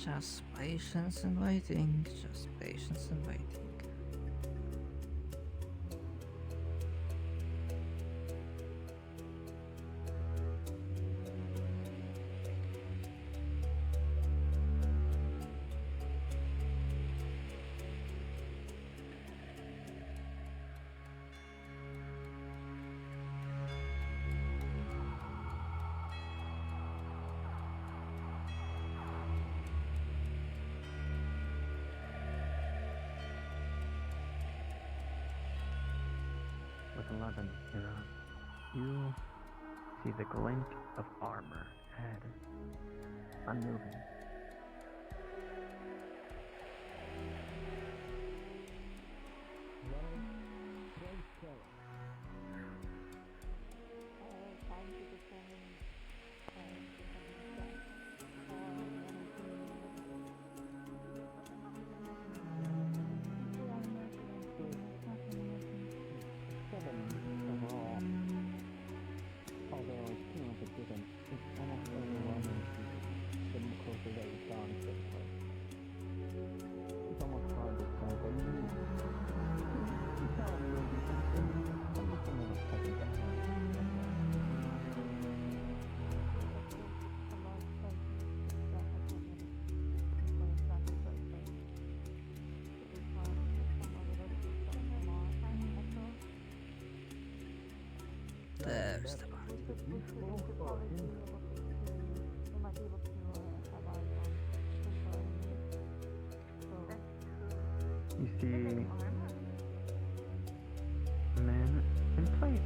Just patience and waiting. Just patience and waiting. With 11, you see the glint of armor ahead, unmoving. There's the part. You see men in place,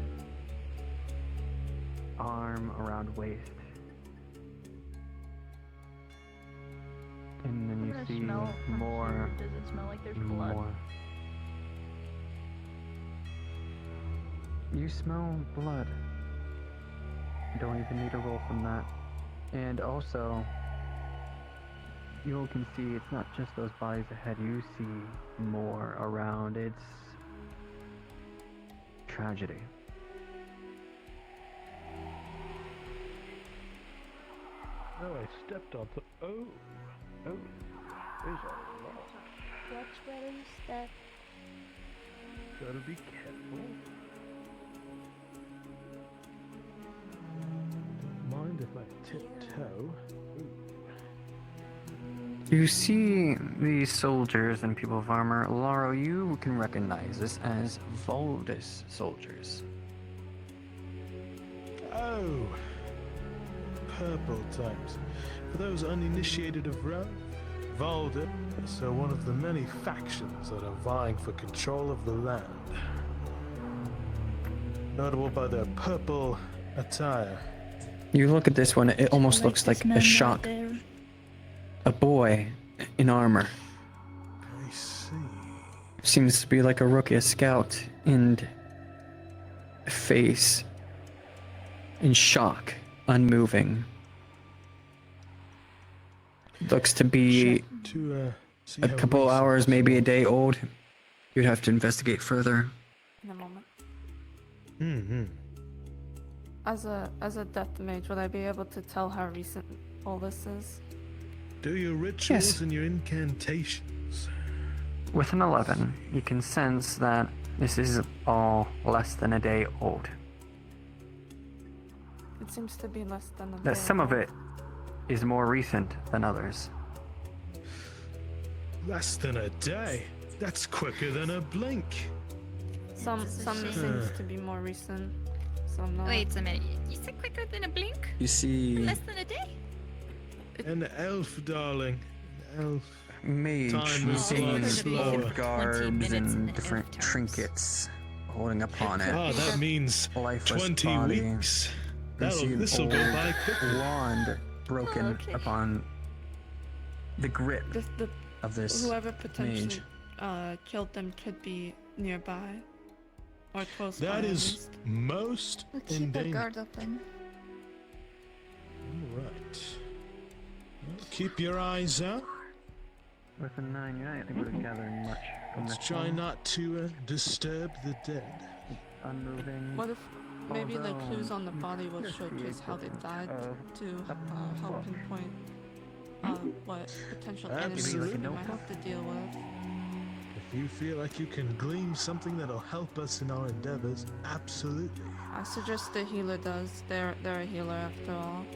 arm around waist, and then you see more. Does it smell like there's blood? More. You smell blood. You don't even need a roll from that. And also, you can see it's not just those bodies ahead, you see more around. It's tragedy. Oh, I stepped on the. Oh, there's a lot. Watch where you step. Gotta be careful. Don't mind if I tiptoe. You see these soldiers and people of armor. Lauro, you can recognize this as Valdis soldiers. Oh, purple types. For those uninitiated of Rome, Valda are one of the many factions that are vying for control of the land. Notable by their purple attire. You look at this one, it almost looks like a shock. A boy in armor. I see. Seems to be like a rookie, a scout, and face in shock, unmoving. Looks to be See a how couple recent hours, this maybe a was. day old. You'd have to investigate further. In a moment. Mm-hmm. As a death mage, would I be able to tell how recent all this is? Do your rituals Yes. and your incantations. With an 11, you can sense that this is all less than a day old. It seems to be less than a That day. some of it is more recent than others. Less than a day? That's quicker than a blink. Some seems to be more recent. Some not. Wait a minute. You said quicker than a blink? You see Less than a day? An elf, darling. An elf. mage Time moves using a lot slower. old garbs 20 minutes in and the different elf terms. trinkets holding upon it. Ah, that means Lifeless 20 body. weeks. You see an This'll go old by quickly. wand broken okay. upon the grip The of this whoever potentially mage. killed them could be nearby or close by. That at is least. most We'll in keep our danger. guard open. Alright. Well, keep your eyes out. With a 9, you're not able to gather much from Let's this try one. not to disturb the dead. Unmoving. What if maybe the Although clues on the body will you showcase see how they evidence died of to help pinpoint what potential Absolutely. enemies we might have to deal with. If you feel like you can glean something that'll help us in our endeavors, absolutely. I suggest the healer does. They're a healer after all.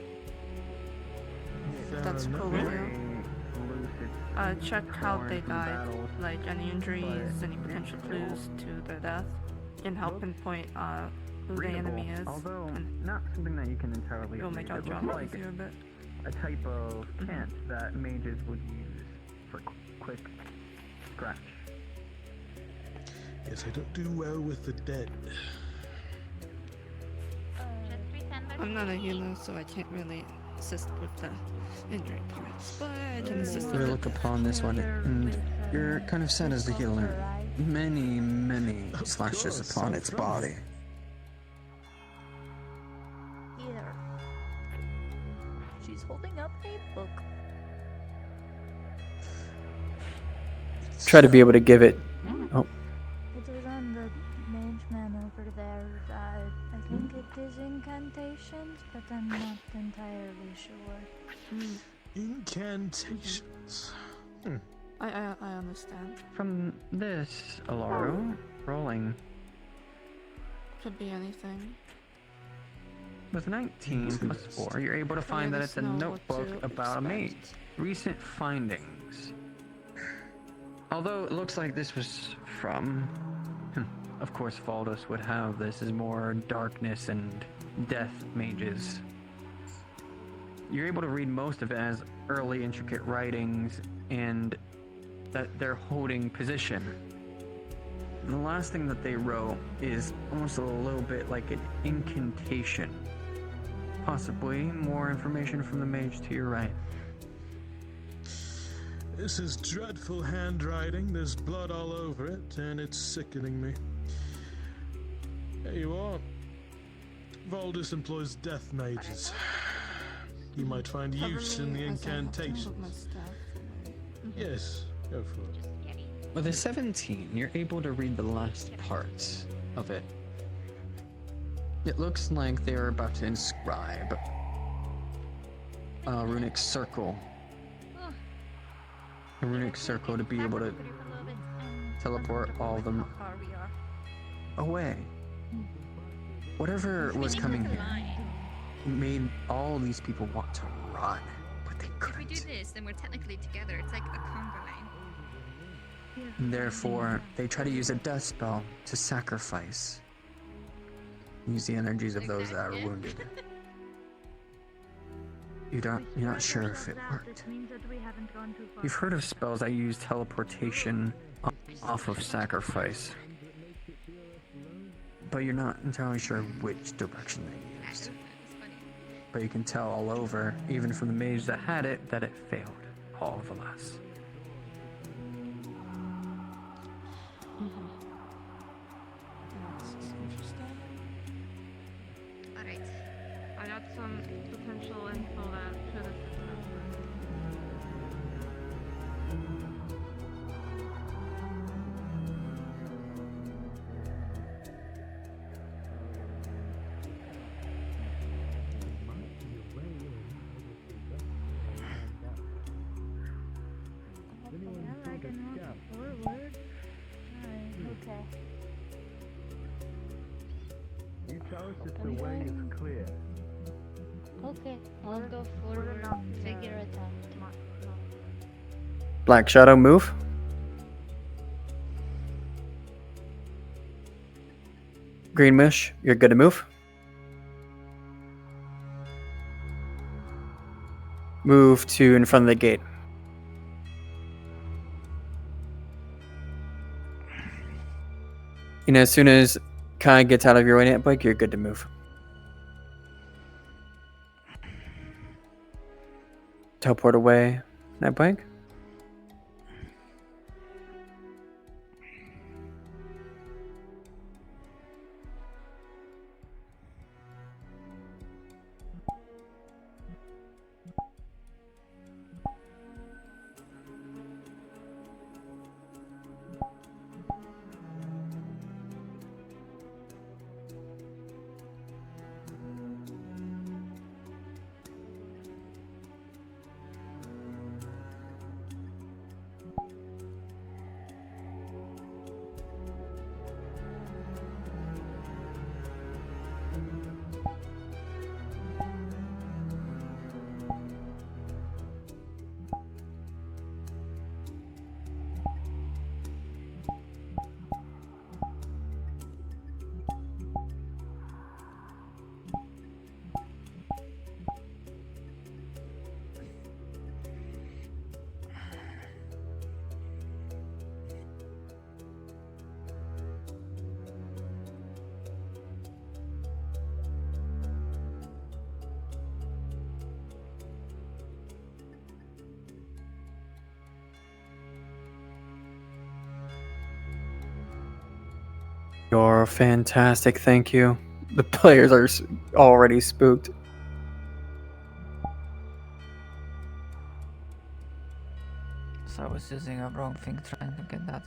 Fair That's enough. cool with Very you. lucid. Check how torn they from died, battles, like any injuries, but any potential clues to their death, and help pinpoint who the readable, enemy is. although and not something that you can entirely it'll read. make our It job looks like easier a bit. a type of cant that mages would use for quick scratch. Yes, I don't do well with the dead. Just pretend there's I'm not a nothing. healer, so I can't really assist with the injury parts, but I can assist We with look it. upon this one, and you're kind of sad as the healer. Many Of slashes course, upon no its problem. body. Here. She's holding up a book. Try to be able to give it. Oh, It is on the mage man over there. I think it is incantations, but I'm not entirely sure. Incantations. I understand. From this, Alaro, rolling Could be anything. with 19 plus 4, you're able to find that it's a Let us know notebook what to about a mage. expect. Recent findings. Although it looks like this was from... Of course, Valdos would have this as more darkness and death mages. You're able to read most of it as early intricate writings and that they're holding position. And the last thing that they wrote is almost a little bit like an incantation. Possibly more information from the mage to your right. This is dreadful handwriting. There's blood all over it, and it's sickening me. There you are. Valdis employs death mages. You might find Cover use in me the as I have to move incantations. my staff away. Yes, go for it. Just scary. With a 17, you're able to read the last parts of it. It looks like they're about to inscribe a runic circle. A runic circle to be able to teleport all of them How far we are. away. Whatever was coming here made all these people want to run, but they If we do couldn't. this, then we're technically together. It's like a conga line. Therefore, they try to use a death spell to sacrifice. Use the energies of those that are Exactly. wounded. You're not sure if it worked. You've heard of spells that use teleportation off of sacrifice, but you're not entirely sure which direction they used. It's funny. But you can tell all over, even from the mage that had it, that it failed. All of the last. That's interesting. Alright. I got some potential info that could assist us. Well, I can walk forward. Okay. You tell us if the way is clear. Okay, I'll go forward and figure it out. Black Shadow, move. Green Mush, you're good to move. Move to in front of the gate. You know, as soon as Kai gets out of your way, Netbike, you're good to move. Teleport away, Netbike. You're fantastic, thank you. The players are already spooked. So I was using a wrong thing trying to get that.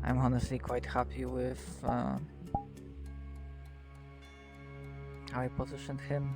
I'm honestly quite happy with how I positioned him.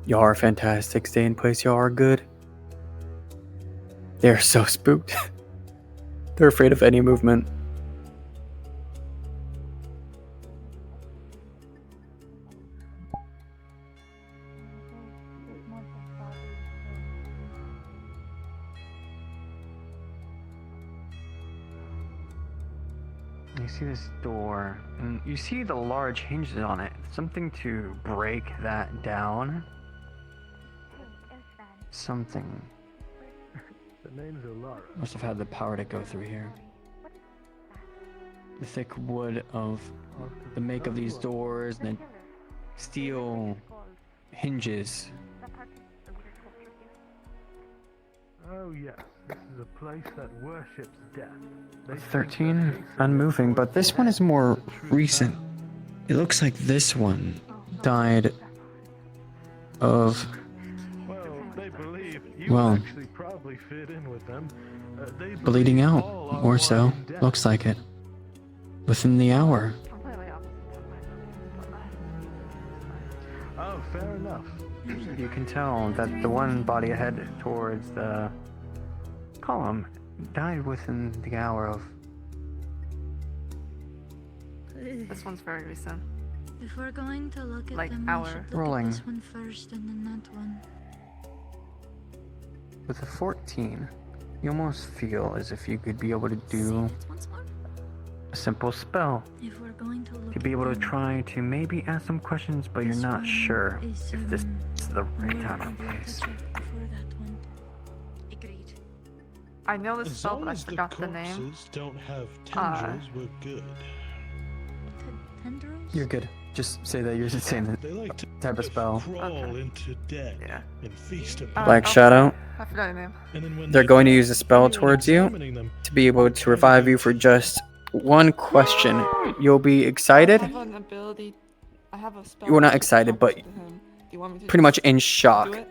Y'all are fantastic. Stay in place. Y'all are good. They're so spooked. They're afraid of any movement. You see this door, and you see the large hinges on it. Something to break that down. Something. The name's Alara. Must have had the power to go through here. The thick wood of the make of these doors and the steel hinges. Oh yes, this is a place that worships death. 13, unmoving, but this one is more recent. It looks like this one died of, Well, they believe you well, actually probably fit in with them. They bleeding believe out, all are more so. one in death. Looks like it. Within the hour. Oh, fair enough. You can tell that the one body ahead towards the column died within the hour of. This one's very recent. If we're going to look at Like them, our- we should look Rolling. at this one first and then that one. With a 14, you almost feel as if you could be able to do Say it once more. a simple spell. If we're going to look To be able to at them, try to maybe ask some questions, but you're this not one sure is, if this is the right more time and able to place. check before that one. Agreed. I know this As spell, long but I as the forgot the name. corpses don't have tendrils, we're good. Tendrils? You're good. Just say that you're saying They like to the type of spell. crawl into dead Yeah. and feast Uh, upon. Black oh. Shadow. I forgot your name. And then when They're they going to die, use a spell anyone towards you examining them to be able to revive you for just one question. You'll be excited, I have an ability. I have a spell. You were not to excited, talk but to him. Do you want me to pretty much just in do shock, it?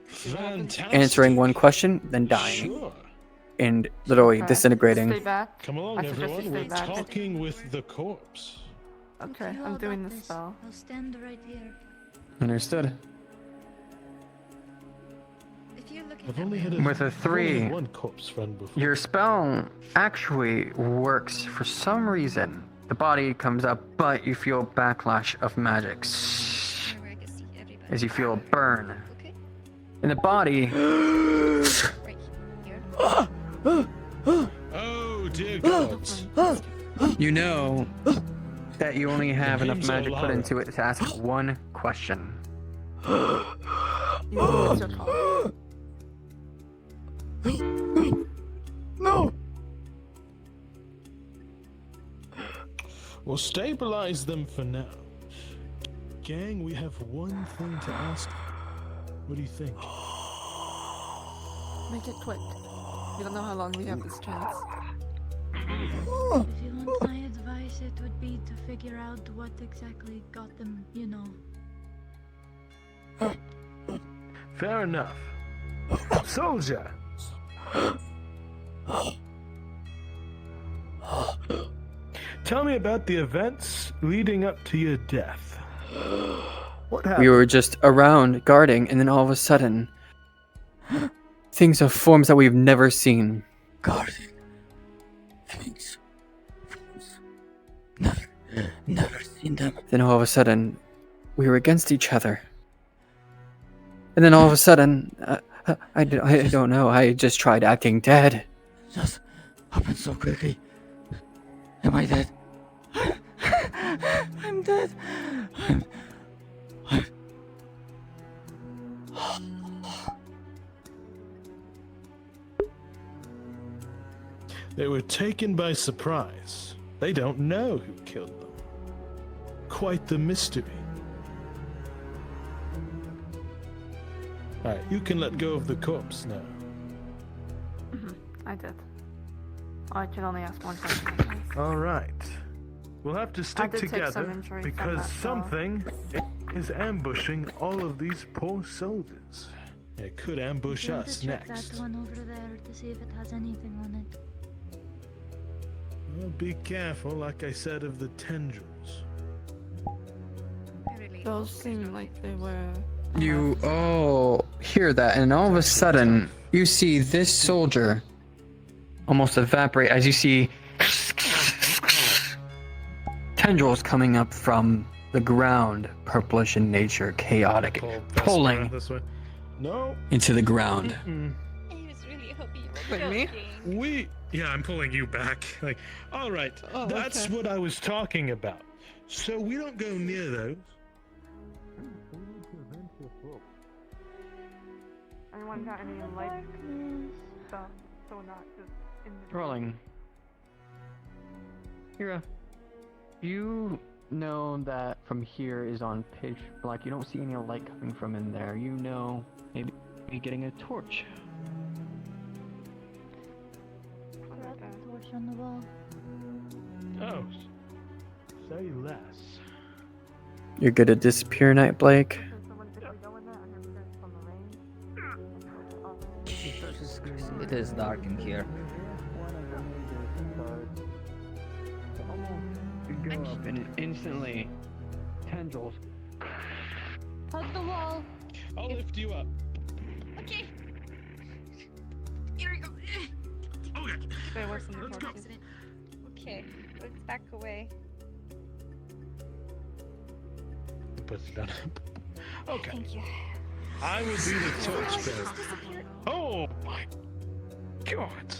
See what happens? Fantastic. answering one question, then dying, Sure. and literally Okay. disintegrating. Stay back. Come along, I suggest you everyone. stay We're back. talking with the corpse. Okay, You I'm all doing got the this. spell. I'll stand right here. Understood. If you're looking I've at only me, had With a 3, one corpse friend before. your spell actually works for some reason. The body comes up, but you feel backlash of magic where I can see everybody. as you feel a burn. Okay, In the body, right here. Oh dear gods. you know that you only have The enough name's magic put Olara. into it to ask one question. You it's your call. No! We'll stabilize them for now. Gang, we have one thing to ask. What do you think? Make it quick. We don't know how long we have this chance. If you want my advice, it would be to figure out what exactly got them, you know. Fair enough. Soldier! Tell me about the events leading up to your death. What happened? We were just around guarding, and then all of a sudden, things of forms that we've never seen. Guarding. Things. Never seen them. Then all of a sudden, we were against each other. And then all of a sudden, I don't know, I just tried acting dead. Just happened so quickly. Am I dead? I'm dead. I'm... They were taken by surprise. They don't know who killed them. Quite the mystery. Alright, you can let go of the corpse now. I did. I can only ask one question. Alright. We'll have to stick did take some together injury from because that fall. something is ambushing all of these poor soldiers. It could ambush I'm going us to check next. that one over there to see if it has anything on it. Well, be careful, like I said, of the tendrils. I really Those seem like they were. You all hear that, and all of a sudden, you see this soldier almost evaporate as you see tendrils coming up from the ground, purplish in nature, chaotic, Pull this way, pulling this way. No. into the ground. I was really hoping you were Me? joking. Yeah, I'm pulling you back. Like, all right, Oh, that's okay. what I was talking about. So we don't go near those. Anyone got any light stuff? So not just in the Rolling. Hira, you know that from here is on pitch black. You don't see any light coming from in there. You know maybe getting a torch. Grab the torch on the wall. Oh, say less. You're good at disappear night, Blake. Jesus Christ, it is dark in here. You go up and instantly tendrils. Hug the wall. I'll lift you up. Okay. Here we go. Okay. Stay away from the Let's go. torches. Okay, let's back away. Put it down. Okay. Thank you. I will be the torch bearer. Oh my god.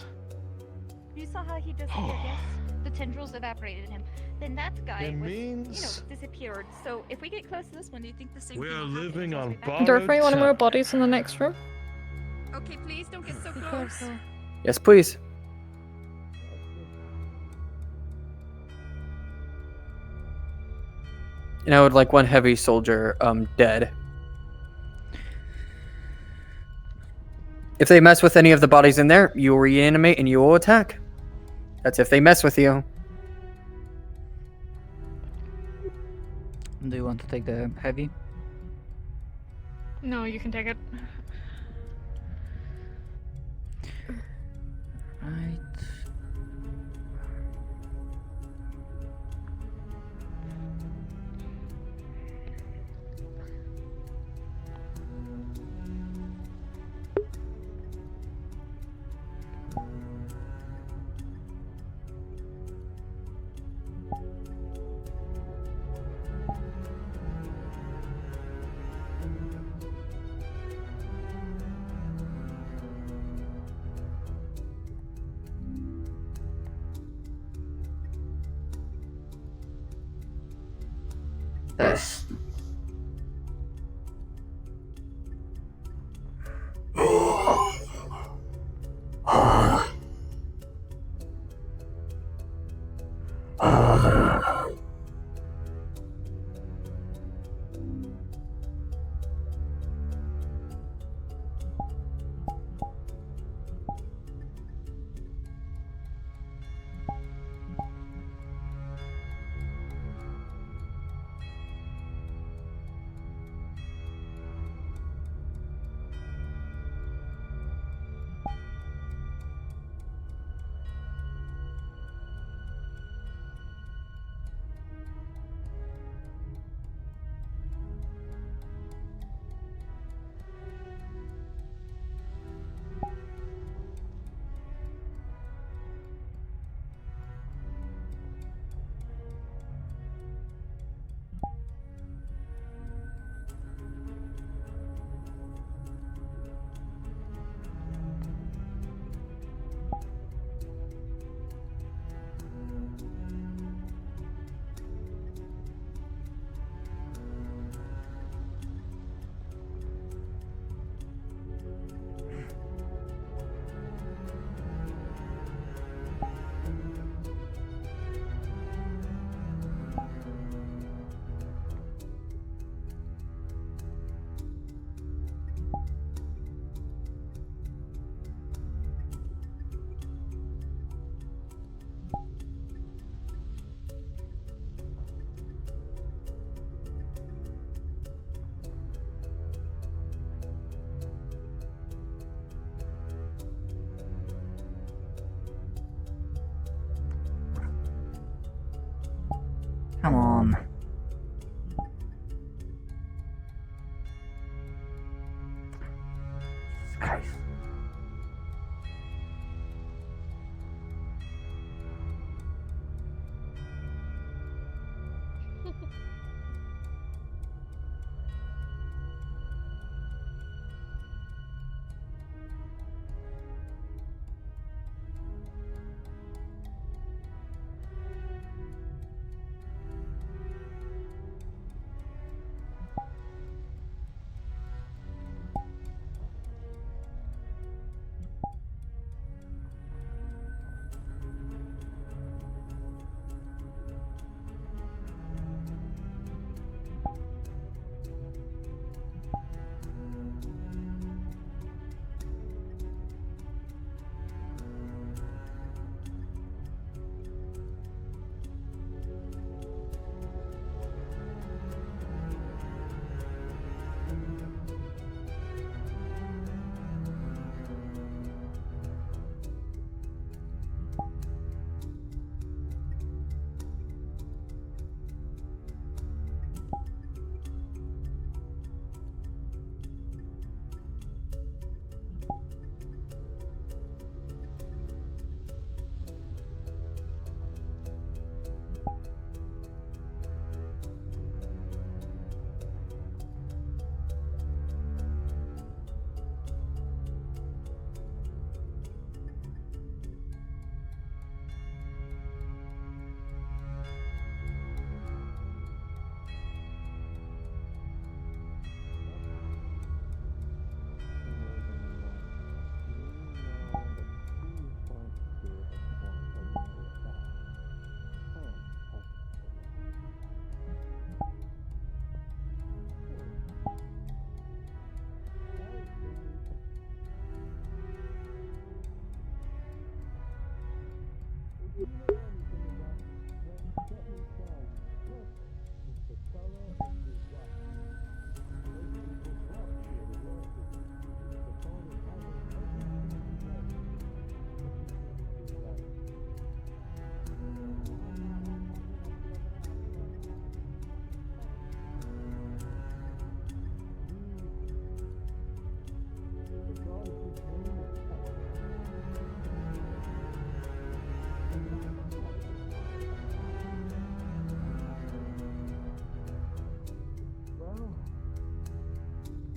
You saw how he disappeared, yes? The tendrils evaporated him. Then that guy It was, means disappeared. So if we get close to this one, do you think the same we thing are will happen living as on we back? borrowed Dorothy, one of our time. bodies in the next room. Okay, please don't get so Be close. careful. Yes, please. And I would like one heavy soldier dead. If they mess with any of the bodies in there, you'll reanimate and you will attack. That's if they mess with you. Do you want to take the heavy? No, you can take it. Right. Yes. Come on. Christ.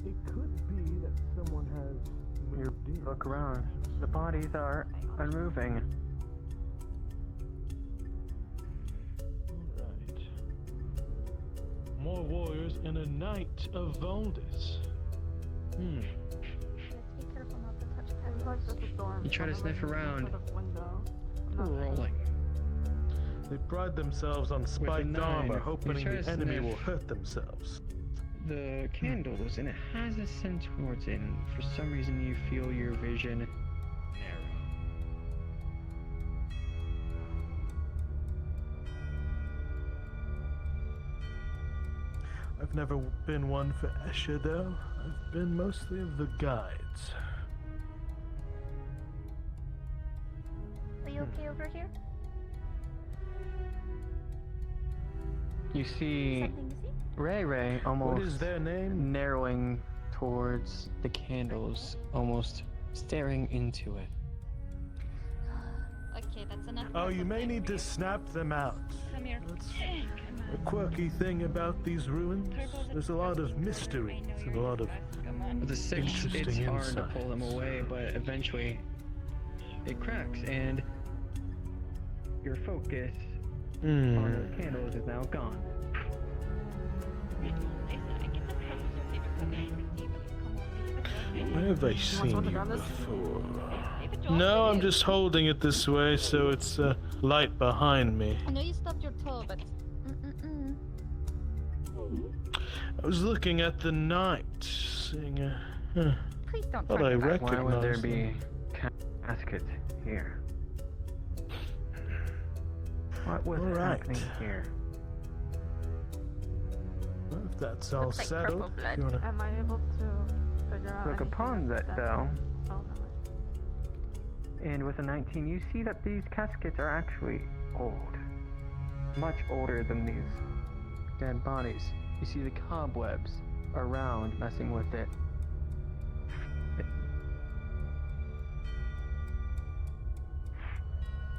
It could be that someone has moved in. Look around. The bodies are unmoving. Alright. More warriors and a knight of Valdis. Let's be careful not to touch It's like there's a door in You try to front of sniff us, around. sort of window. I'm not sure. Rolling. They pride themselves on spiked nine, armor, you hoping try the to enemy sniff. will hurt themselves. The candles, and it has a scent towards it, and for some reason you feel your vision narrow. I've never been one for Escher, though. I've been mostly of the guides. Are you okay over here? You see Something to see? Ray almost What is their name? narrowing towards the candles, almost staring into it. Okay, that's enough. Oh, you may muscle need to memory. snap them out. Come here. That's Come a on. quirky thing about these ruins. There's a lot of mysteries and a lot of Come on. With the six, it's Interesting hard to insights. pull them away, but eventually it cracks, and your focus on the candles is now gone. Where have I seen you before? No, I'm just holding it this way so it's light behind me. I know you stubbed your toe, but I was looking at the night, seeing please don't thought try I to Why would there recognized be them. Caskets here. What was Alright. happening here? Well, if that's all Looks like settled, purple if you wanna... Am I able to figure out Look anything upon that, that's though. Oh, no. And with a 19, you see that these caskets are actually old. Much older than these Dead bodies. You see the cobwebs around messing with it.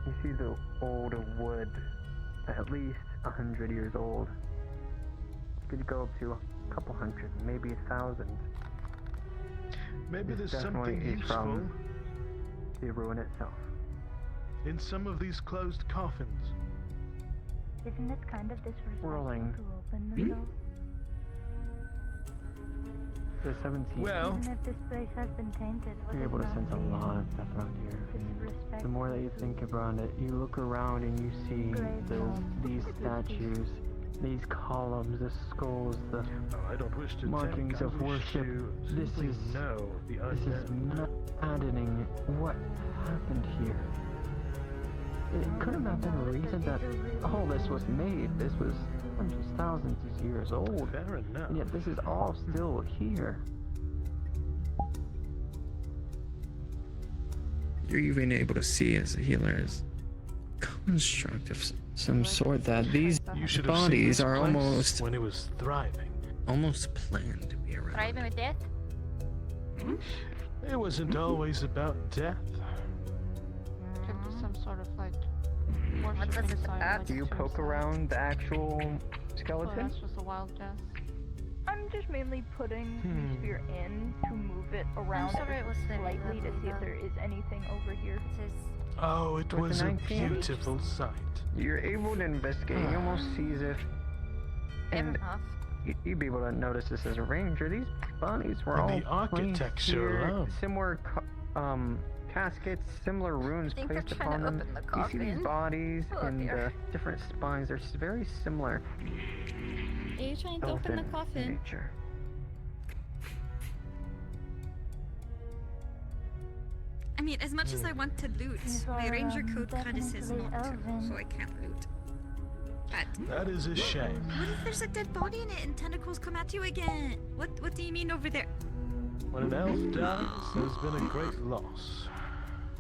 You see the old wood, at least 100 years old. Could go up to a couple hundred, maybe 1,000. Maybe This there's definitely something is useful from the ruin itself. in some of these closed coffins. Isn't it kind of disrespectful Whirling. to open the door? The 17. Well, Even if this place has been tainted, was You're it able to not sense a lot of stuff around here. disrespectful? The more that you think around it, you look around and you see these statues, these columns, the skulls, the I don't wish to markings tempt, I of wish worship. to This simply is know the this is unknown. maddening. What happened here? It couldn't have been a reason that all this was made. This was hundreds, thousands of years old, Fair enough. and yet this is all still here. You're even able to see as a healer is construct of some sort that these You should have seen bodies this are place almost when it was thriving. almost planned to be around. Thriving with death? It wasn't always about death. Could be some sort of like What worship was it inside. about? Like Do you poke suicide. around the actual Oh, skeleton? that's just a wild guess. I'm just mainly putting the spear in to move it around sorry it was the slightly to level see if though. there is anything over here. It says Oh, it With was the a 19? beautiful sight. You're able to investigate. You almost see as if, fair and enough. you'd be able to notice this as a ranger. These bodies were And all the placed architecture here, alone. similar caskets, similar runes I think they're placed trying upon to them. open the You see these coffin. bodies Oh, and dear. the different spines. They're very similar. Are you trying to open the Elfin in coffin? nature. I mean, as much as I want to loot, These my are, ranger code kind of says definitely not to, elven. so I can't loot. But That is a shame. what if there's a dead body in it and tentacles come at you again? What do you mean over there? When an elf dies, there's been a great loss.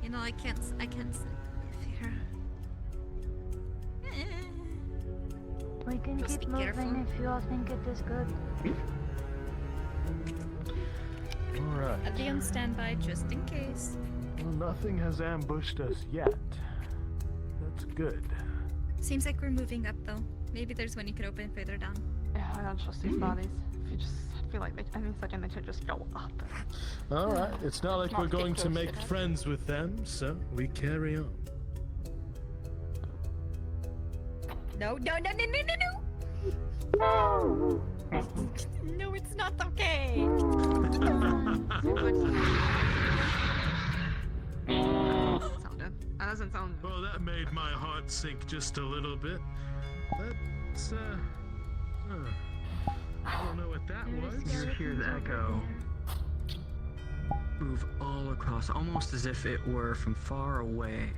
You know, I can't sleep here. We can Must keep be moving careful. if you all think it is good. Alright. I'll be on standby just in case. Well, nothing has ambushed us yet. That's good. Seems like we're moving up though. Maybe there's one you could open further down. Yeah, I don't trust these bodies. If you just feel like any second they could just go up. Alright, it's not like Not we're going to close make to that. friends with them, so we carry on. No. No, it's not okay. That doesn't sound. Well, that made my heart sink just a little bit. That's, I don't know what that was. You hear the echo move all across, almost as if it were from far away.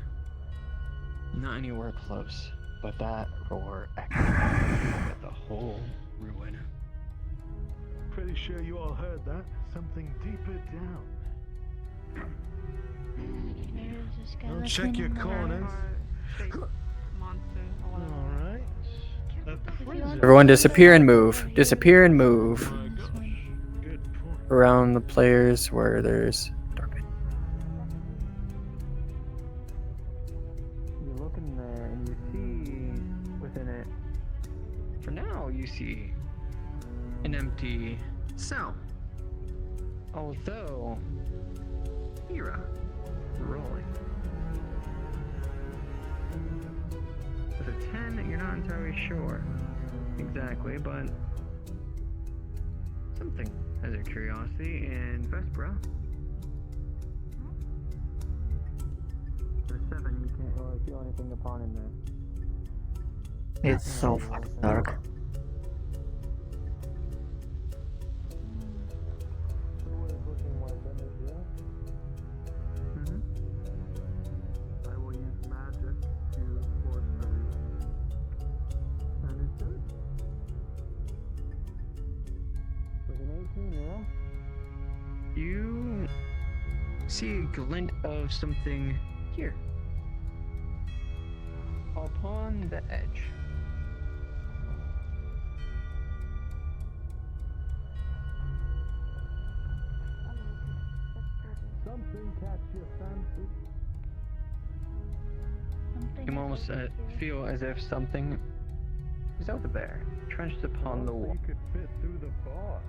Not anywhere close, but that roar echoed at the whole ruin. Pretty sure you all heard that. Something deeper down. There's a Don't skeleton check your in there. corners. Monster or whatever. Alright. A prison. Everyone disappear and move. Disappear and move. Oh my gosh. Good point. Around the players where there's dark. You look in there and you see within it. For now, you see an empty cell. Although, Mira, rolling. With a 10, you're not entirely sure exactly, but something has your curiosity. And Vespera, With a 7, you can't really feel anything upon in there. It's so fucking dark. I will use magic to force the reason. Understood? With an 18, yeah? you see a glint of something here. Upon the edge. Something catch your fancy. Something You is almost over here. feel as if something is over there, trenched upon the wall. You could fit through the bar.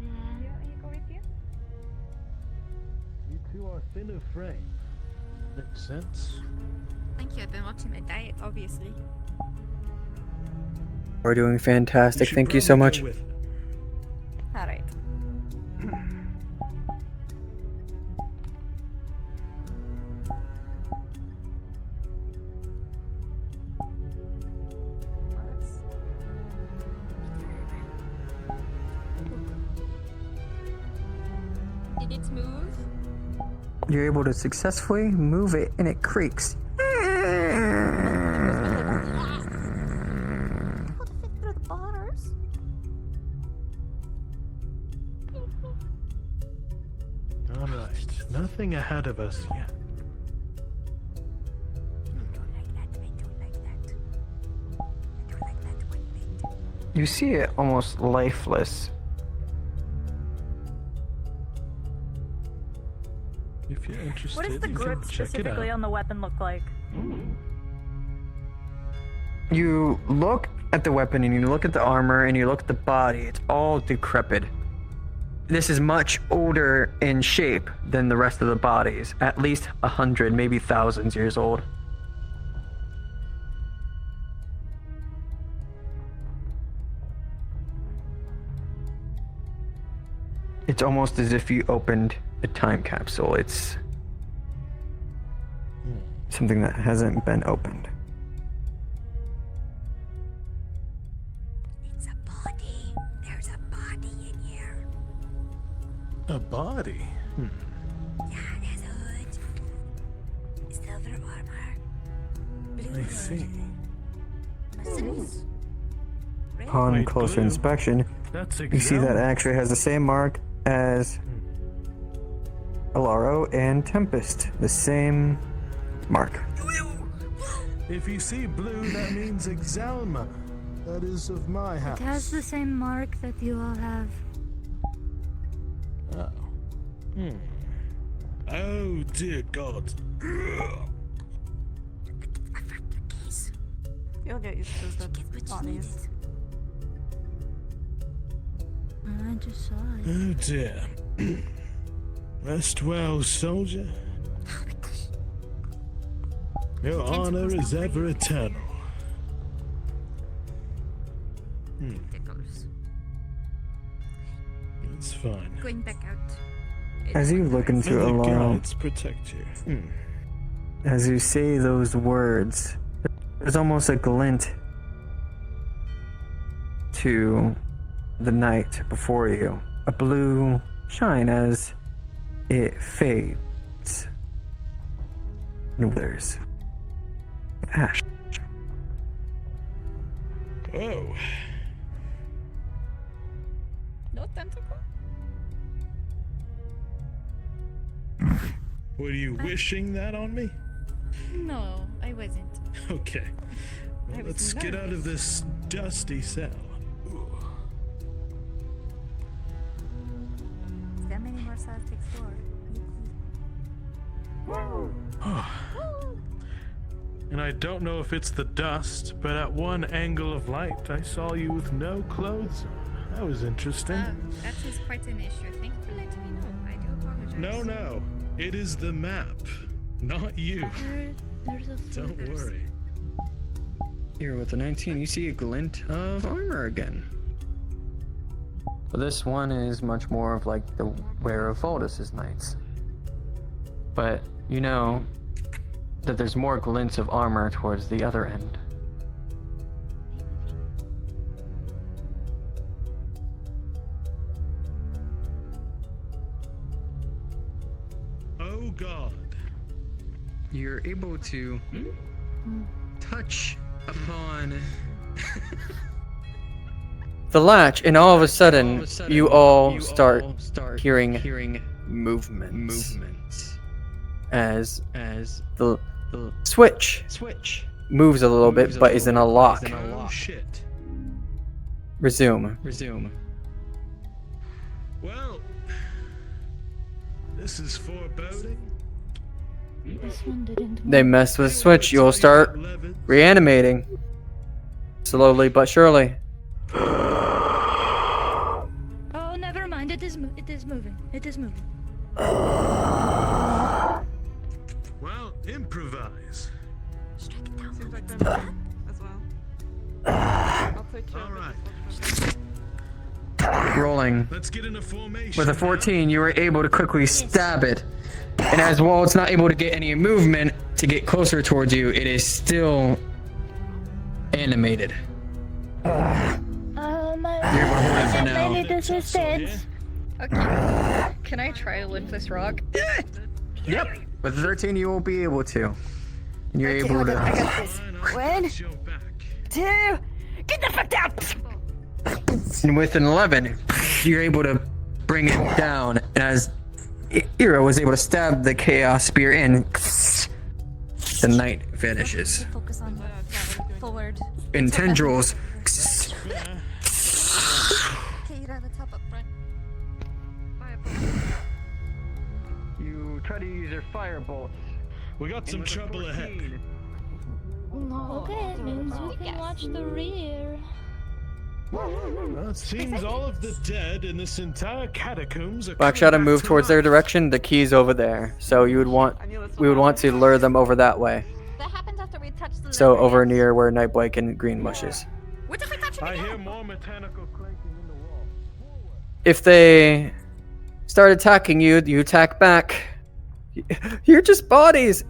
Yeah. You go with you? You two are thin of frame. Makes sense. Thank you. I've been watching my diet, obviously. We're doing fantastic. should Thank you so probably much. go with it. All right. Did it move? You're able to successfully move it and it creaks. How to fit through the bars? Alright, nothing ahead of us yet. You see it almost lifeless. If you're interested, What does the you grip can check it specifically out. on the weapon look like? You look at the weapon and you look at the armor and you look at the body. It's all decrepit. This is much older in shape than the rest of the bodies. At least 100, maybe thousands years old. It's almost as if you opened a time capsule. It's something that hasn't been opened. It's a body. There's a body in here. A body? Yeah, Silver armor. Blue I see. muscles. Red Upon Wait, closer blue? inspection, That's you see that exact. X-ray has the same mark as Alaro and Tempest. The same mark. If you see blue, that means Exalma. That is of my house. It has the same mark that you all have. Oh. Oh dear God. You'll get used to the bodies. I just saw it. Oh dear. Rest well, soldier. Your honor is ever eternal. That's fine. going back out. As you look into May the Alaro, gods protect you. as you say those words, there's almost a glint to the night before you. A blue shine as it fades and withers. Ash. Oh. No tentacle? Were you wishing that on me? No, I wasn't. Okay. Well, I was let's get out of this dusty cell. There many more cells to explore. And I don't know if it's the dust, but at one angle of light, I saw you with no clothes on. That was interesting. That is quite an issue. Thank you for letting me know. I do apologize. No. It is the map, not you. There's a Don't worry. Here with the 19, you see a glint of armor again. But this one is much more of like the wear of Valdis's knights. But you know that there's more glints of armor towards the other end. Oh God. You're able to touch upon the latch, and all of a sudden, you all start hearing movements. As the switch moves a little bit, but is in a lock. Oh shit. Resume. Well, this is foreboding. This one didn't. They mess with the switch, you'll start reanimating. Slowly but surely. Oh, never mind. It is moving. It is moving. Well, improvise. Strike it down. Seems like they're moving as well. I'll take care All of right. it. Rolling. Let's get in a formation. With a 14, you were able to quickly stab it. And as well, it's not able to get any movement to get closer towards you. It is still animated. I need assistance. Okay. Can I try to lift this rock? Yep. With 13, you won't be able to. And you're able I to. got this. One, 2, get the fuck down! And with an 11, you're able to bring it down. And as Ira was able to stab the Chaos Spear in, the knight vanishes. Focus on the forward. And tendrils. Kira, let's hop up front. You try to use your fire bolts. we got some trouble ahead. Okay, it means we can watch the rear. Well, it seems all of the dead in this entire catacombs are Blackshot coming move back to towards their life. direction. The key's over there, so we would want to lure them over that way. That happens after we touch the So lever. over near where Nightblake and Green Mush is. What if we touch him I again? hear more mechanical clanking in the wall. If they start attacking you, you attack back. You're just bodies.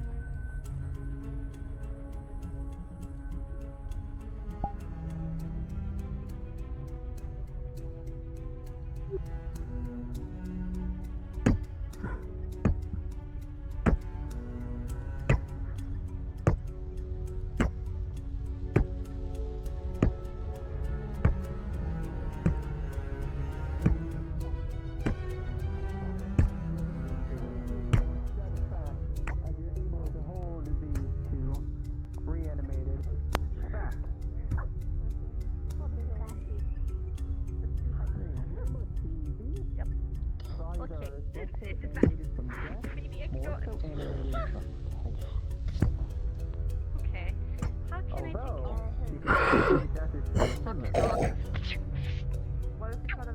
What if you try to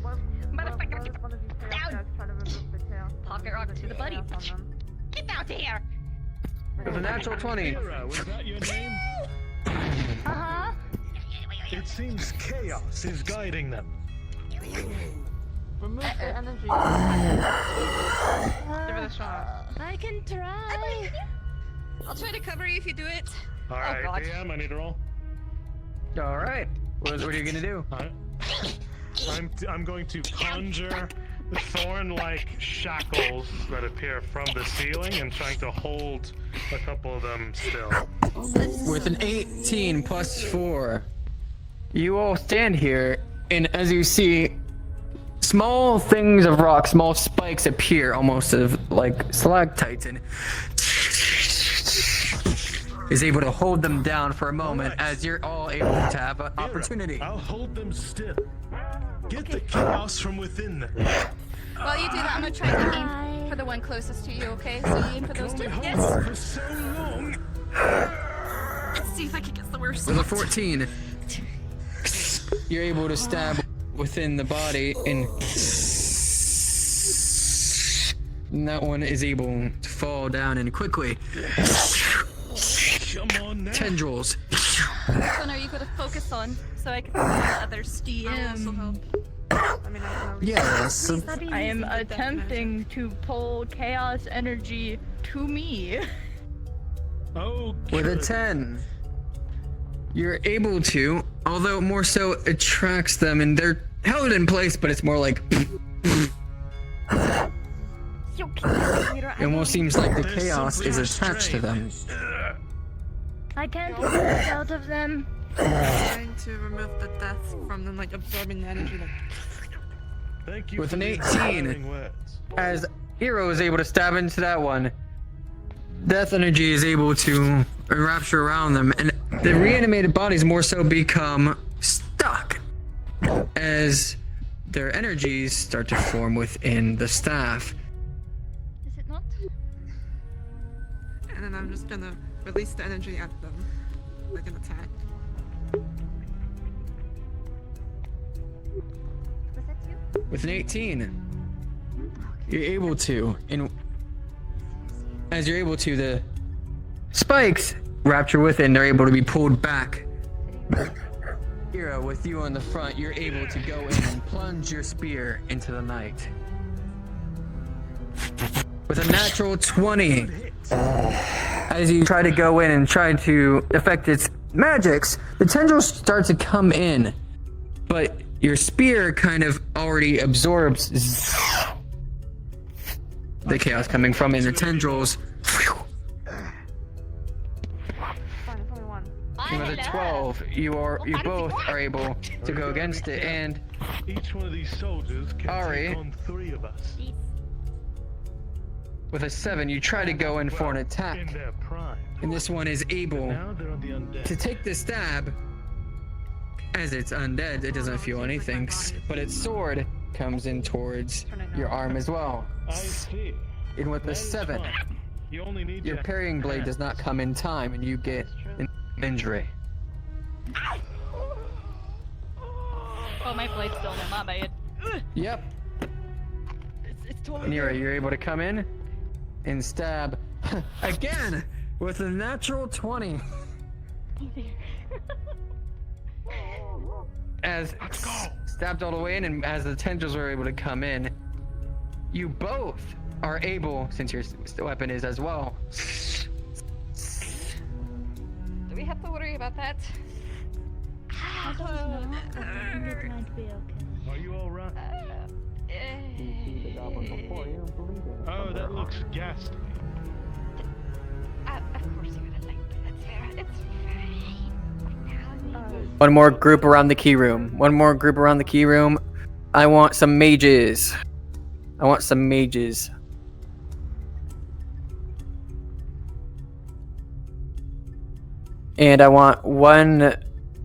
what if one of these chaos guys try to remove the chaos? Pocket rock to the buddy. chaos on them? Get out of here! With a natural 20. Kira, was that your name? Uh-huh. It seems chaos is guiding them. Remove the energy. Give it a shot. I can try. I'll try to cover you if you do it. Alright, God. DM, I need to roll. All right. What are you gonna do? I'm going to conjure the thorn-like shackles that appear from the ceiling and trying to hold a couple of them still. With an 18 plus 4, you all stand here, and as you see, small things of rock, small spikes appear almost of like stalactites, and is able to hold them down for a moment as you're all able to have an opportunity. I'll hold them still. Get the chaos from within them. While you do that, I'm gonna try to aim for the one closest to you, okay? So you aim for those two? Yes. For so long. Let's see if I can guess the worst. With a 14, you're able to stab within the body, and that one is able to fall down and quickly. Come on now. Tendrils. Which one are you gonna focus on? So I can focus on the others. DM. Yes. I am attempting to pull chaos energy to me. Oh, With a good. 10, you're able to, although more so attracts them, and they're held in place, but it's more like it almost seems like the There's chaos simply is attached to them. I can't get out of them. Trying to remove the death from them, like absorbing the energy. Like... Thank you With for an the 18, inspiring words. as Hero is able to stab into that one, death energy is able to enrapture around them, and the reanimated bodies more so become stuck as their energies start to form within the staff. Is it not? And then I'm just gonna release the energy at them, like an attack. Was that you? With an 18, you're able to, and as you're able to, the spikes rapture within, they're able to be pulled back. Hero, with you on the front, you're able to go in and plunge your spear into the night. With a natural 20, as you try to go in and try to affect its magics, the tendrils start to come in, but your spear kind of already absorbs the chaos coming from in the tendrils. With a 12, you both are able to go against it, and Each one of these soldiers can Ari. take on 3 of us. with a 7, you try to go in for an In attack, their prime. and this one is able Now they're on the undead. to take the stab. As it's undead, it doesn't feel anything, but its sword comes in towards your arm as well. I see. And with the That is 7, fine. You only need your parrying blade does not come in time, and you get an injury. Oh, my blade's still in my bed. Yep. It's totally. Nira, you're able to come in and stab again with a natural 20. As stabbed all the way in, and as the tendrils are able to come in, you both are able, since your weapon is as well. Do we have to worry about that? I don't know. I think it might be okay. Are you alright? Eh. Oh, that looks ghastly. Of course you're gonna like that. That's fair. It's fine. One more group around the key room. One more group around the key room. I want some mages. I want some mages. And I want one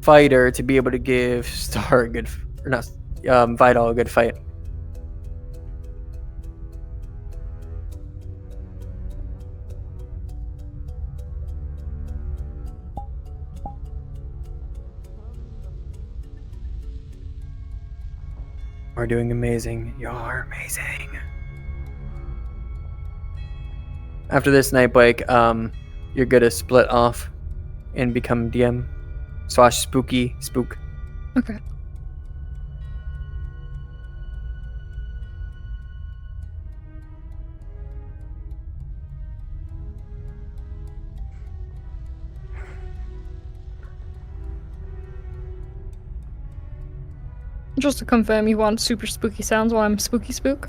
fighter to be able to give Star a good, or not, Vital a good fight. are doing amazing. You're amazing. After this Nightbike, you're gonna split off and become DM / spooky spook. Okay. Just to confirm, you want super spooky sounds while I'm spooky spook?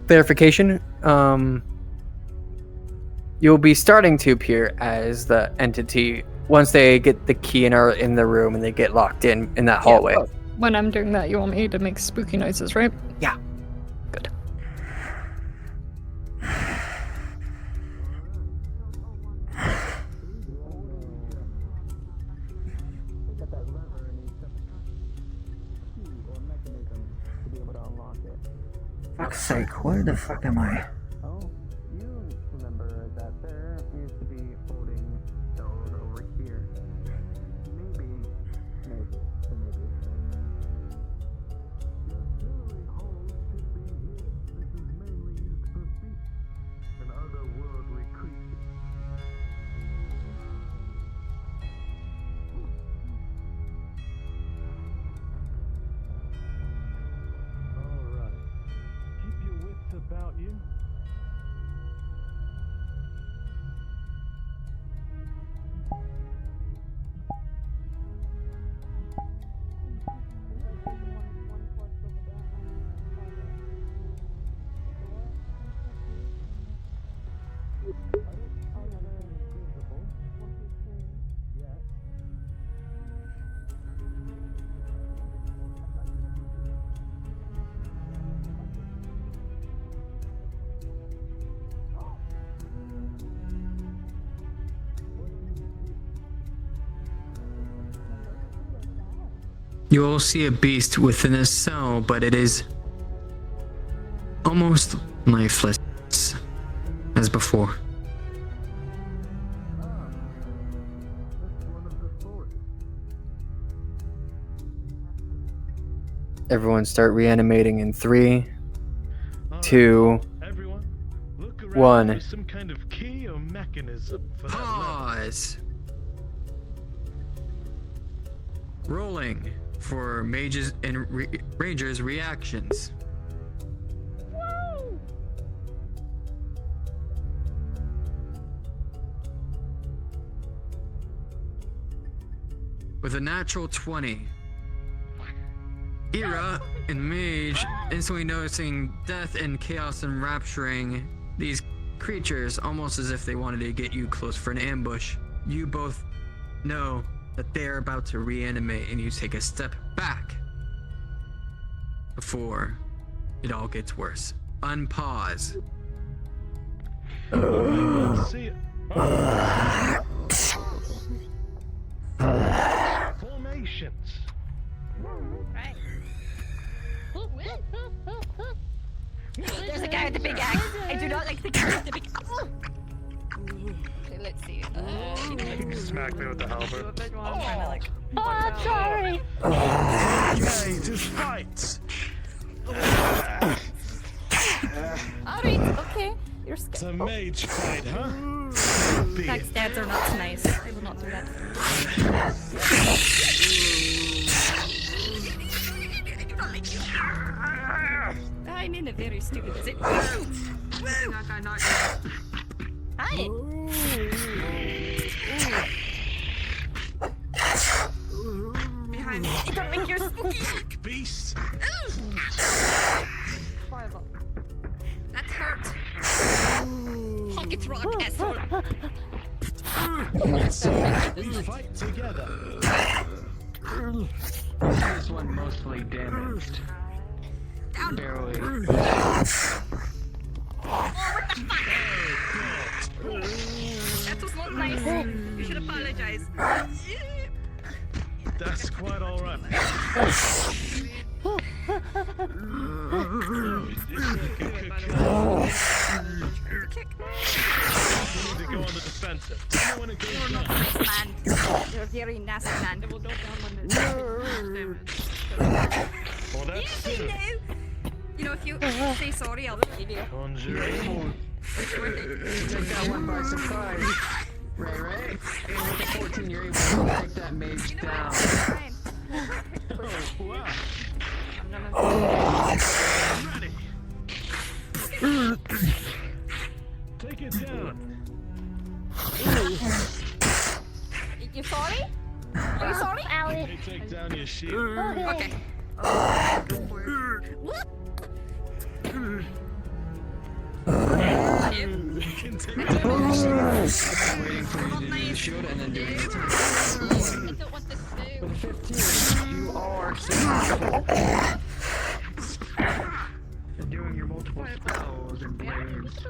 Clarification, you'll be starting to appear as the entity once they get the key and are in the room and they get locked in that hallway. Yeah, when I'm doing that, you want me to make spooky noises, right? Yeah. Good. Fuck's sake, where the fuck am I? Oh, you remember that there used to be holding those over here. Maybe. Alright. Keep your wits about you. You will see a beast within a cell, but it is almost lifeless as before. Everyone start reanimating in 3, 2, Everyone, look around 1. for some kind of key or mechanism for that lever. Pause. Rolling for mages and rangers reactions. With a natural 20, Ira and Mage instantly noticing death and chaos enrapturing these creatures almost as if they wanted to get you close for an ambush. You both know that they're about to reanimate and you take a step back before it all gets worse. Unpause. See it. Formations. Right. There's a guy with the big axe. I do not like the guy with the big axe. Okay, let's see. Smack me with the halberd. Oh, sorry. Okay, to fight. Alright, okay. You're It's scared. a mage fight, huh? Be it. Backstabs are not nice. I will not do that. I'm in a very stupid position. Hi. Behind me. Don't make your spooky. Beast. That hurt. Pocket rock, asshole. So we fight together. This one mostly damaged. Barely. Oh, what the fuck? That was not nice. You should apologize. That's quite all right. You need to go on the defensive. Tell me when it goes You're not down. a nice man. You're a very nasty man. It will go down when the Well, that's Easy true. now. You know, if you say sorry, I'll forgive you. Conjuring. Take that one by surprise. Right? And with the 14, you're able to take that mage down. Oh, wow. Ready. Take it down. You sorry? Are you sorry? Okay, take down your shield. Okay. What? You can take down your shield. Waiting for you to do the shield and then doing the attack. I don't want this to do. With 15, you are successful. Doing your multiple spells and blades.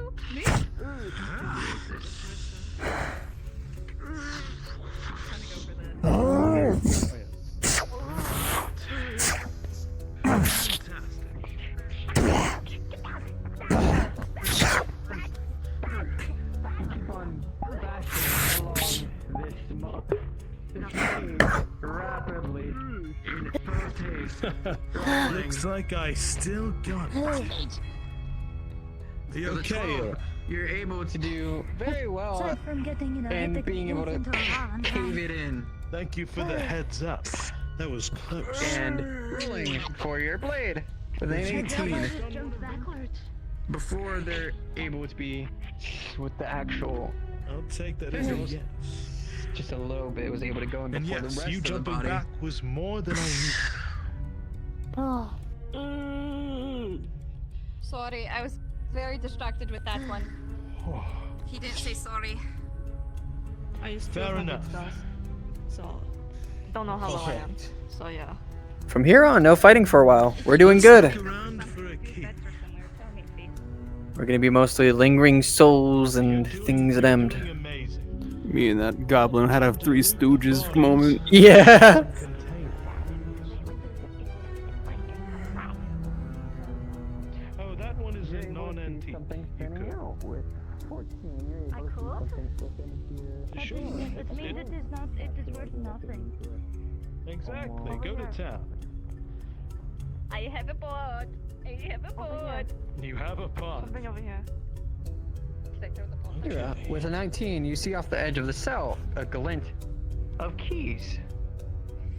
Rapidly in post haste. Looks like I still got it. You For the okay? 12, you're able to do very well Aside from getting in a and hectic being able to into a run, cave it in Thank you for the heads up. That was close. and rolling for your blade with an 18 jumped backwards. before they're able to be with the actual I'll take that as a yes. just a little bit was able to go in And before the yes, rest you of the jumping body. back was more than I Oh. Sorry, I was very distracted with that one. knew. He didn't say sorry. I used to Fair have enough. stuff, so don't know how low I am. So yeah. From here on, no fighting for a while. We're doing good. Stick around for a key. We're gonna be mostly lingering souls and things that end. Doing amazing. Me and that goblin had a Three Stooges moment. Yeah. Oh, that one is a non-NT. Something You standing could. out with 14. You're I able to see could? something within here. Sure. It means it is not. It is worth nothing. Exactly. Go to town. I have a board. I have a board. You have a pot. Something over here. Should I throw the board? Yeah, with a 19, you see off the edge of the cell a glint of keys.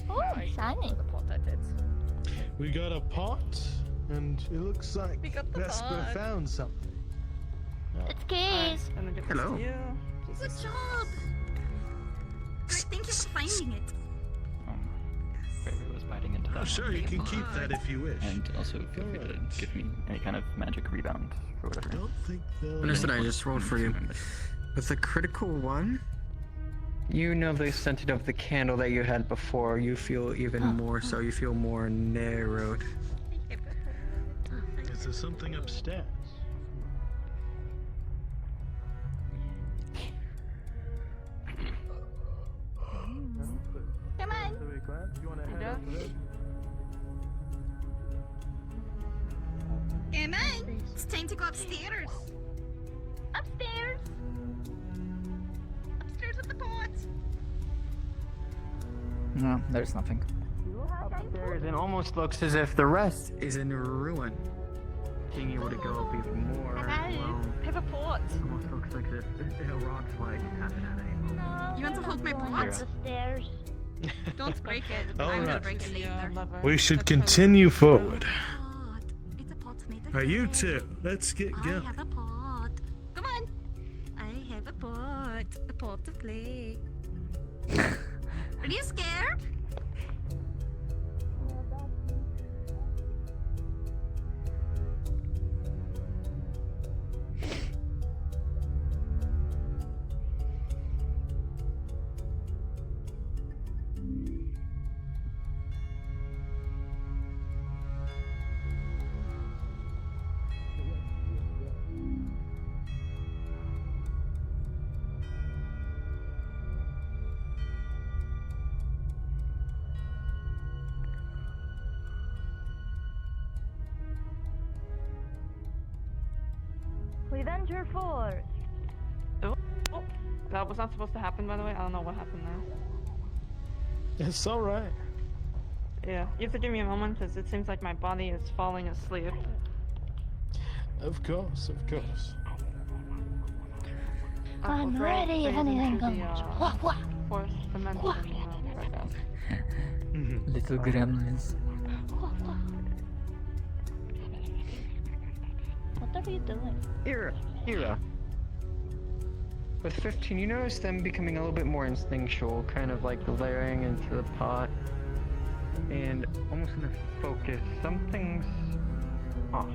Oh, shiny. The pot I did. We got a pot, and it looks like We got the Vesper pot. found something. It's keys. Let me give this Hello. to you. Good job. Thank you for finding it. Fairy was biting into Oh, that. sure, you can keep that if you wish. And also feel free to give me any kind of magic rebound or whatever. Don't think they'll. Understood, I just rolled for you. With the critical one, you know the scented of the candle that you had before. You feel even more so. You feel more narrowed. Is there something upstairs? Come on. You want to head Yeah. over there? Come on. It's time to go upstairs. Upstairs. Upstairs with the pot. No, there's nothing. Upstairs, it almost looks as if the rest is in ruin. Being able to go up even more. Hello. Have a pot. Almost looks like this. A rock slide happened at any moment. No, You want to hold my I don't pot? want the stairs. Don't break it. All I'm gonna right. break it later. lever. We should That's how continue we- forward. Pot. It's a pot made of Are you clay. two? Let's get I going. have a pot. Come on. I have a pot. A pot of clay. Are you scared? Revenger Force. Oh, that was not supposed to happen, by the way. I don't know what happened there. It's alright. Yeah, you have to give me a moment, because it seems like my body is falling asleep. Of course, of course. I'm ready if anything comes. Fourth dimension, I guess. Little gremlins. What are you doing? Ira. With 15, you notice them becoming a little bit more instinctual, kind of like layering into the pot. And almost in a focus, something's off.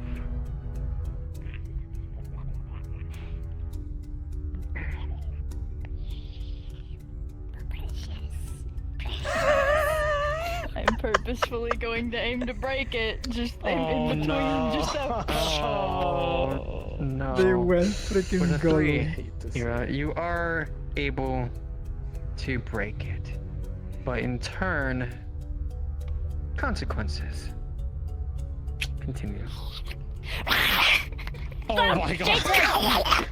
I'm purposefully going to aim to break it. Just in between. No. Just so. Oh no. They went freaking With a 3, gold. Ira, you are able to break it. But in turn, consequences. Continue. Oh my god!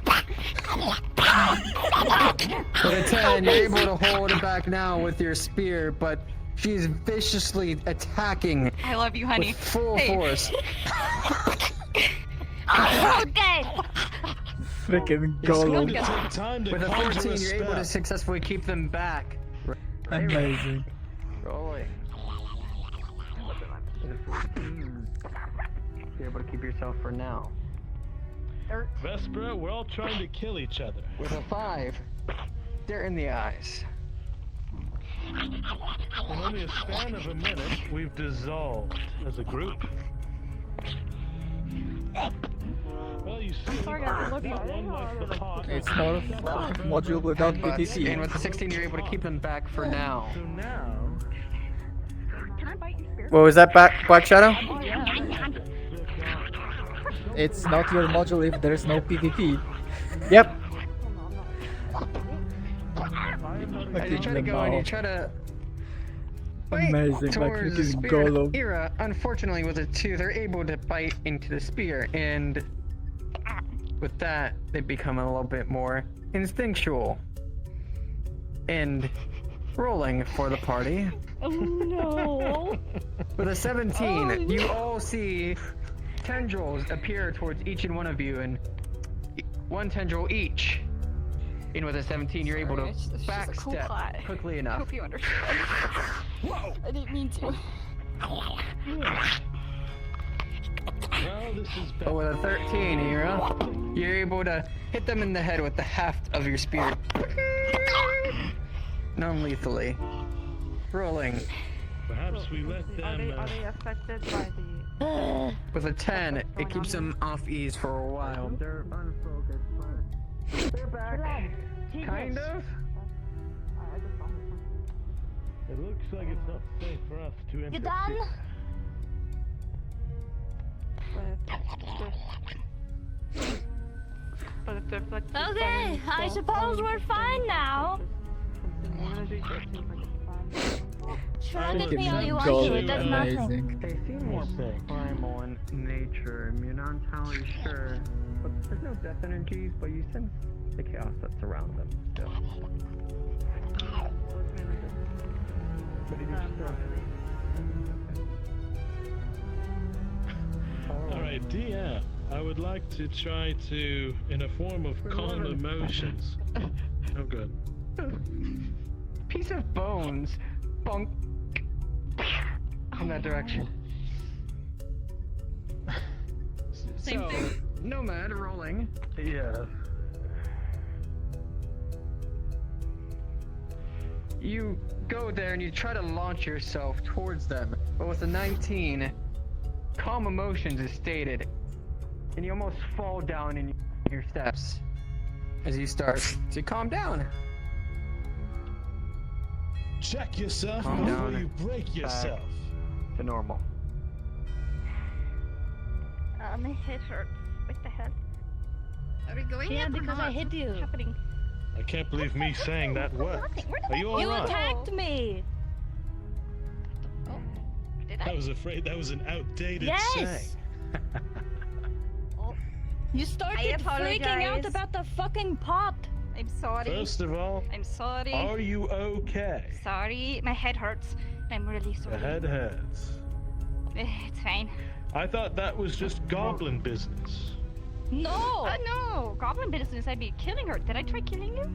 With a 10, you're able to hold it back now with your spear, but she's viciously attacking I love you, honey. with full force. Okay. Freaking It's gold. going to take time to With a conjure 14, you're able to spell. successfully keep them back. Amazing. Rolling. With a 14, you're able to keep yourself for now. Vespera, we're all trying to kill each other. With a 5, they're in the eyes. In only a span of a minute, we've dissolved as a group. Well, you see, one like the pot. It's not a module without And PTC. with the 16, you're able to keep them back for now. So now, Can I bite your spear? What was that, Black Shadow? Oh, yeah. It's not your module if there's no PvP. Yep. As you try to go and you try to bite Amazing, like towards the freaking spear. Golem. Ira, unfortunately, with a 2, they're able to bite into the spear, and with that, they become a little bit more instinctual. And rolling for the party. Oh no. With a 17, you all see tendrils appear towards each and one of you, and one tendril each. And with a 17, you're able to Sorry, it's just a cool backstep plot. quickly I enough. hope you understand. I didn't mean to. well, this is But with a 13, Ira, you're able to hit them in the head with the haft of your spear. Non-lethally. Rolling. Perhaps we let them. Are they affected by the... With a 10, it keeps them off ease for a while. They're unfocused, but they're back. Kind of. It looks like it's not safe for us to You interfere. done? But if they're flexible... Okay, I suppose we're fine now. Shrug at me all you want to, it does nothing. Amazing. They seem more primal in nature, and you're not entirely sure. But there's no death energies, but you sense the chaos that surrounds them still. But it is still. Alright, DM, I would like to try to, in a form of calm emotions. Oh, good. Piece of bones, bonk, in that direction. Same so, thing. Nomad rolling. Yes. You go there and you try to launch yourself towards them, but with a 19, calm emotions is stated, and you almost fall down in your steps as you start to calm down. Check yourself Calm before down. you break yourself. To normal. My head hurts with the head. Are we going Yeah, yet or because I not? hit you. What's happening? I can't believe me saying that word. Are you You alright? attacked me. Oh, did I I? was afraid that was an outdated Yes. saying. Oh, You started freaking out about the fucking pot. I'm sorry. First of all, I'm sorry. are you okay? Sorry, my head hurts. I'm really sorry. The head hurts. It's fine. I thought that was just goblin business. No! No! Goblin business, I'd be killing her. Did I try killing you?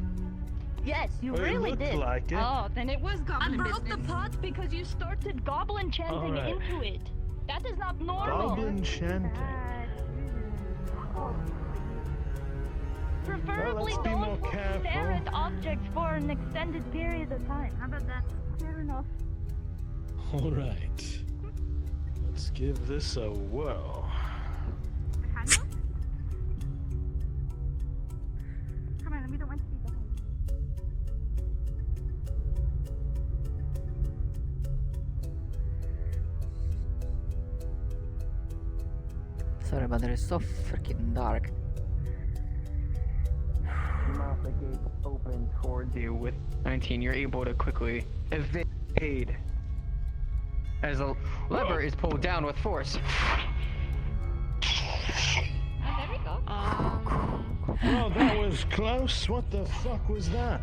Yes, you Well, it really looked did. like it. Oh, then it was goblin I broke business. the pot because you started goblin chanting Alright. into it. That is not normal. Goblin chanting. Preferably let's be more don't careful. stare at objects for an extended period of time. How about that? Fair enough. All right. Let's give this a whirl. Come on, we don't want to be behind. Sorry, but it is so freaking dark. The mouth of the gate open towards you with 19. You're able to quickly evade as a lever is pulled down with force. Oh, there we go. Well, that was close. What the fuck was that?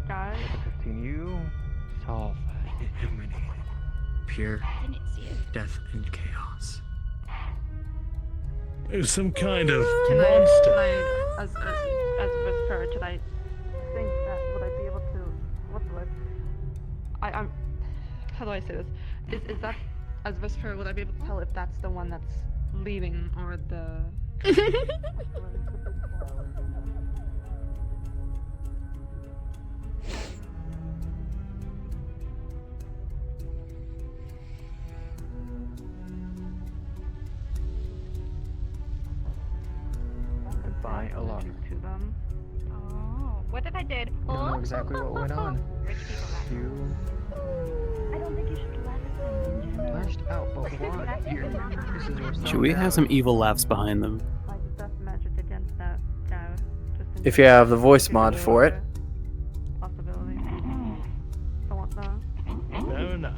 Guys, 15. You saw that emanated pure Didn't see it. Death and chaos. It was some kind of can monster. I, as Whisperer, can I think that, would I be able to, what's the word? I'm, how do I say this? Is that, as Whisperer, would I be able to tell if that's the one that's leaving or the... By a lot. To them. Oh, what if I did? You don't know exactly what went on. Rich people laugh. You I don't think you should laugh at them in general. flashed out before your kisses were Should we have some evil laughs behind them? Like death magic against that guy. Just in If you have the voice mod case for it. Possibility. So what the... Fair enough.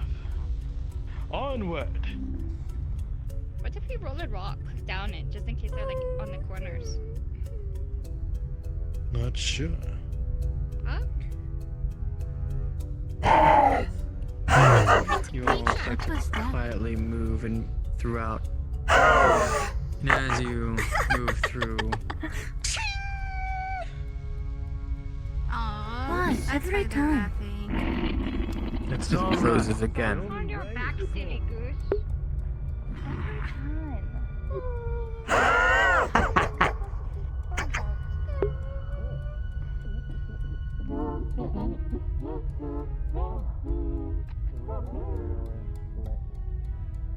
Onward. What if we roll a rock down it, just in case they're like on the corners? Not sure. Huh? You all start to quietly move and throughout. And as you move through, Aww, every time. it closes again. On your back, silly goose.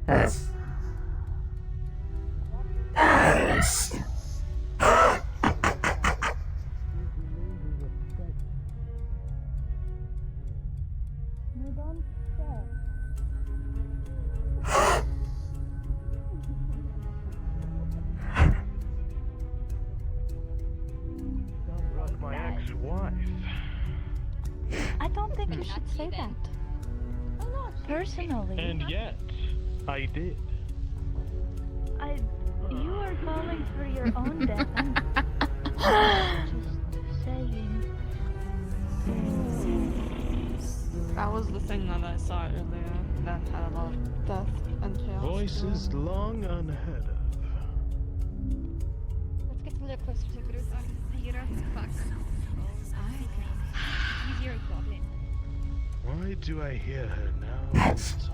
Yes. No, don't stare. Like my ex-wife. I don't think you Not should say even. that. Personally, And yet, I did. you are calling for your own death. Just saying. That was the thing that I saw earlier that had a lot of death and chaos. Voices long unheard of. Let's get a little closer to Groot. You're a fuck. He's your goblin. Why do I hear her now all the time?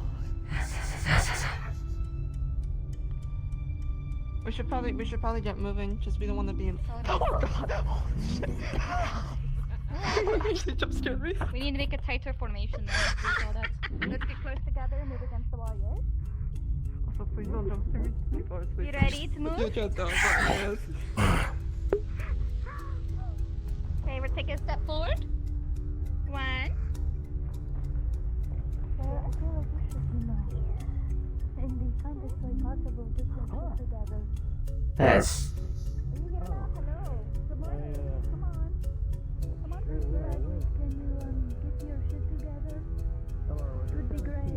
We should probably get moving. Just we don't want to be in. Oh god! Oh shit! She jump scared me. We need to make a tighter formation then. Let's get close together and move against the wall, yes? Also, please don't jump scare me. People are sleeping. You ready to move? Yeah, yes. Okay, we're taking a step forward. 1. Well, I feel like we should, in the kindest way possible, just like sit together. Yes. Are you gonna laugh? Hello. Good morning. Come on. Come on, Mr. Edwards. Can you get your shit together? Would be great.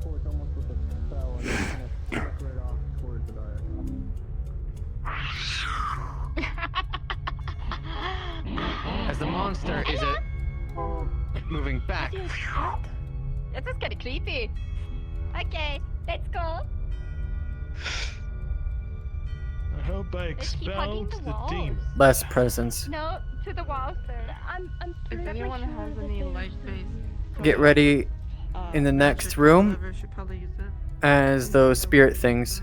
Towards almost with a spell and kind of flicker it off towards the monster is it moving back. This is kind of creepy. Okay, let's go. I hope I Let's keep hugging expelled the the walls. demon. Less presence. No, to the walls, sir. If pretty anyone sure has that any there's- light-based, Get ready in the magic next or room whatever, should probably use it. as those spirit things.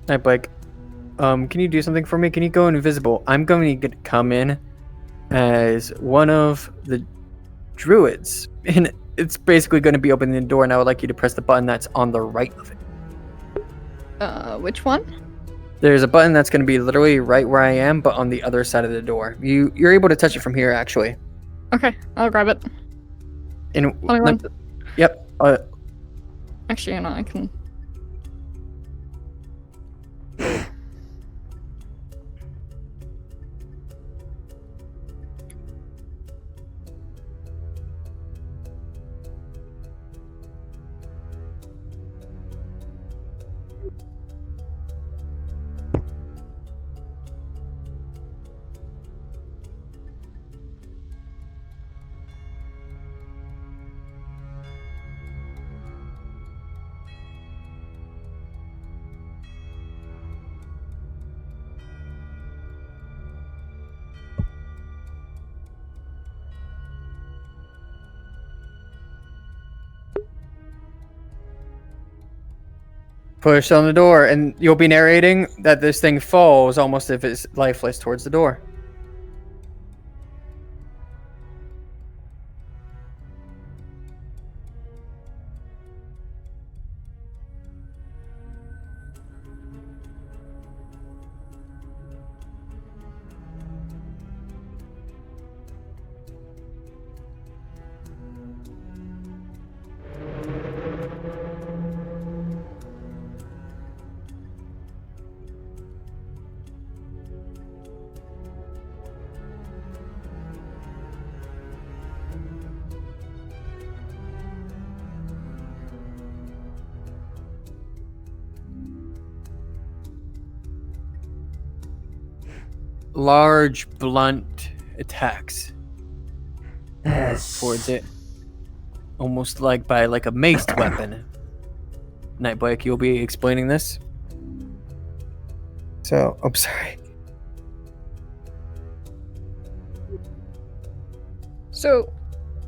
Hi, Blake. Can you do something for me? Can you go invisible? I'm going to come in as one of the druids, and it's basically going to be opening the door, and I would like you to press the button that's on the right of it. Which one? There's a button that's going to be literally right where I am, but on the other side of the door. You're able to touch it from here, actually. Okay, I'll grab it. And Only one. Yep. Actually, you know, I can. Push on the door, and you'll be narrating that this thing falls almost if it's lifeless towards the door. Large, blunt attacks towards it, almost like by like a maced weapon. Nightblake, you'll be explaining this. So, I'm sorry. So,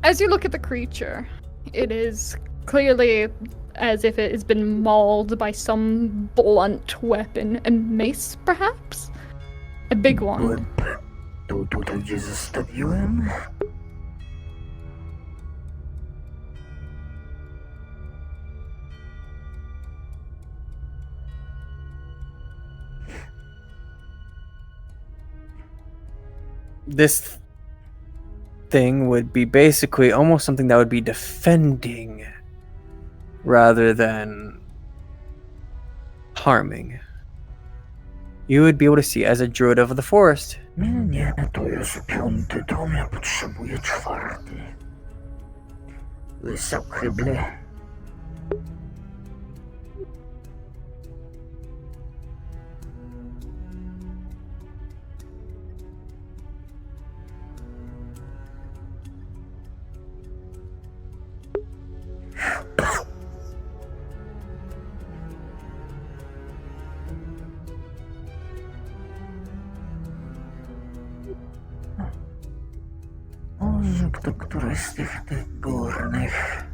as you look at the creature, it is clearly as if it has been mauled by some blunt weapon, a mace, perhaps? A big one. Tutaj gdzie zostawiłem? This thing would be basically almost something that would be defending rather than harming. You would be able to see as a druid of the forest. Nie, to jest 5. dom, ja potrzebuję 4. Wysokible. Może któryś z tych górnych.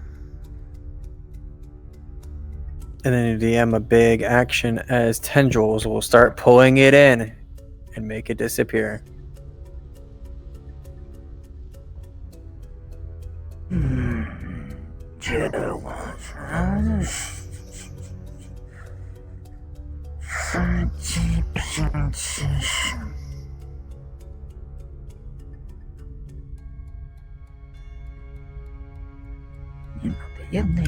And then you DM a big action as tendrils will start pulling it in and make it disappear. Gdzie było? Sadzi 50.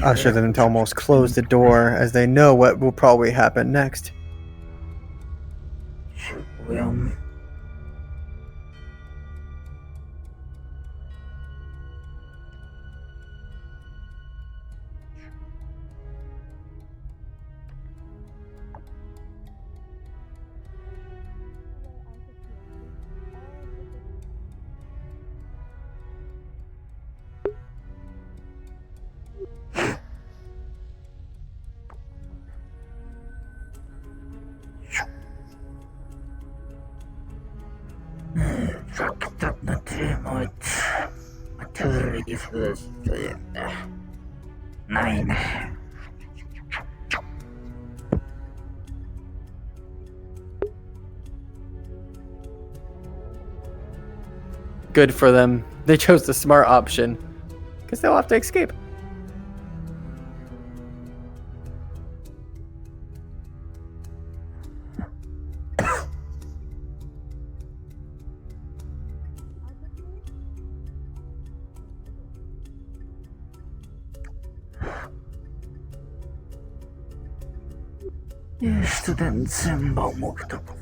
Usher them to almost close the door as they know what will probably happen next. Well, tak na trimmet. Jag tror inte för det. Nej. Good for them. They chose the smart option. Because they'll have to escape. Studenten bara åkte på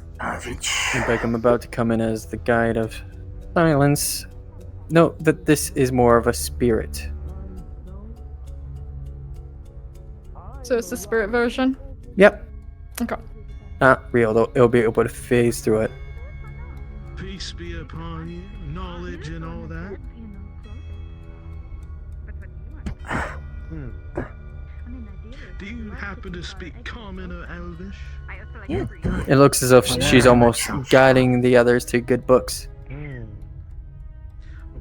Seems like I'm about to come in as the guide of silence. Note that this is more of a spirit. So it's the spirit version? Yep. Okay. Not real, though. It'll be able to phase through it. Peace be upon you, knowledge and all that. Do you happen to speak Common or Elvish? It looks as if she's almost guiding the others to good books. Or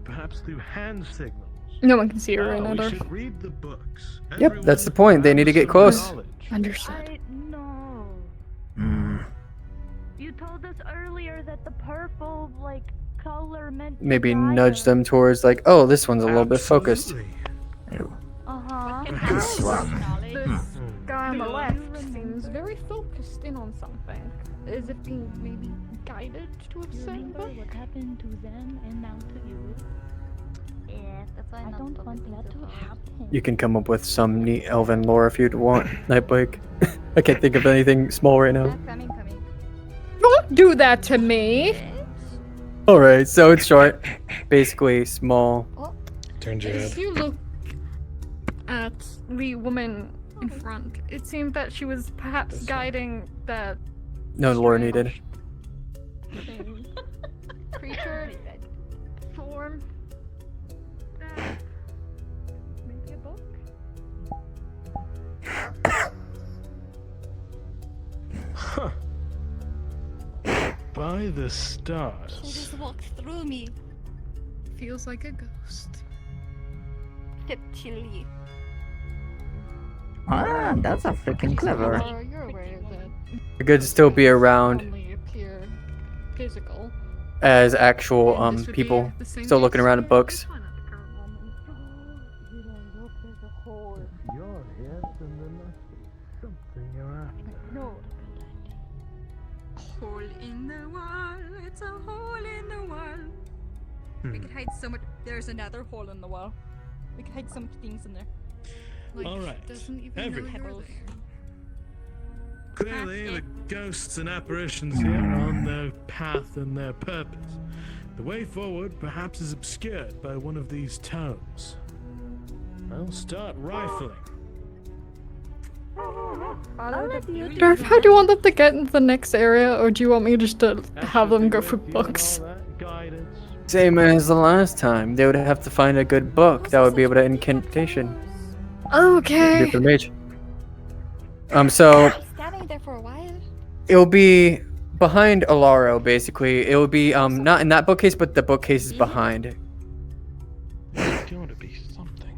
perhaps through hand signals. No one can see her right now, We though. should read the books. Yep, that's the point. They need to get close. Understood. No. You told us earlier that the purple, like, color meant to Maybe guide nudge us. them towards, like, oh, this one's a little bit focused. Uh-huh. This one. This guy on the left seems very focused in on something. Is it being maybe guided to a certain book? What happened to them and now to you? Yeah, that's why I don't want that to happen. You can come up with some neat elven lore if you'd want, Nightbike. I can't think of anything small right now. Coming. Don't do that to me! Alright, so it's short. Basically, small. Turns your If you look at the woman in front, it seemed that she was perhaps guiding that No lore needed. creature form. Maybe a book? Huh. By the She stars. just walked through me. Feels like a ghost. Chili. Ah, that's a freaking clever. You're aware that It could still be around only appear physical. as actual And this would be people the same still looking case around at for books. this one at the current moment. You're here, then there must be something you're after. No. Hole in the wall. It's a hole in the wall. We could hide so much. There's another hole in the wall. We could hide so much things in there. Like, All right, doesn't even everyone. know you're Pebbles. there. Clearly, the ghosts and apparitions here are on their path and their purpose. The way forward perhaps is obscured by one of these tomes. I'll start rifling. Darth, how do you want them to get into the next area, or do you want me just to have them go for books? Same as the last time. They would have to find a good book that would be able to incantation. Okay. Good for mage. So Standing there for a while. it'll be behind Alaro, basically. It will be not in that bookcase, but the bookcase is behind. There's gotta be something.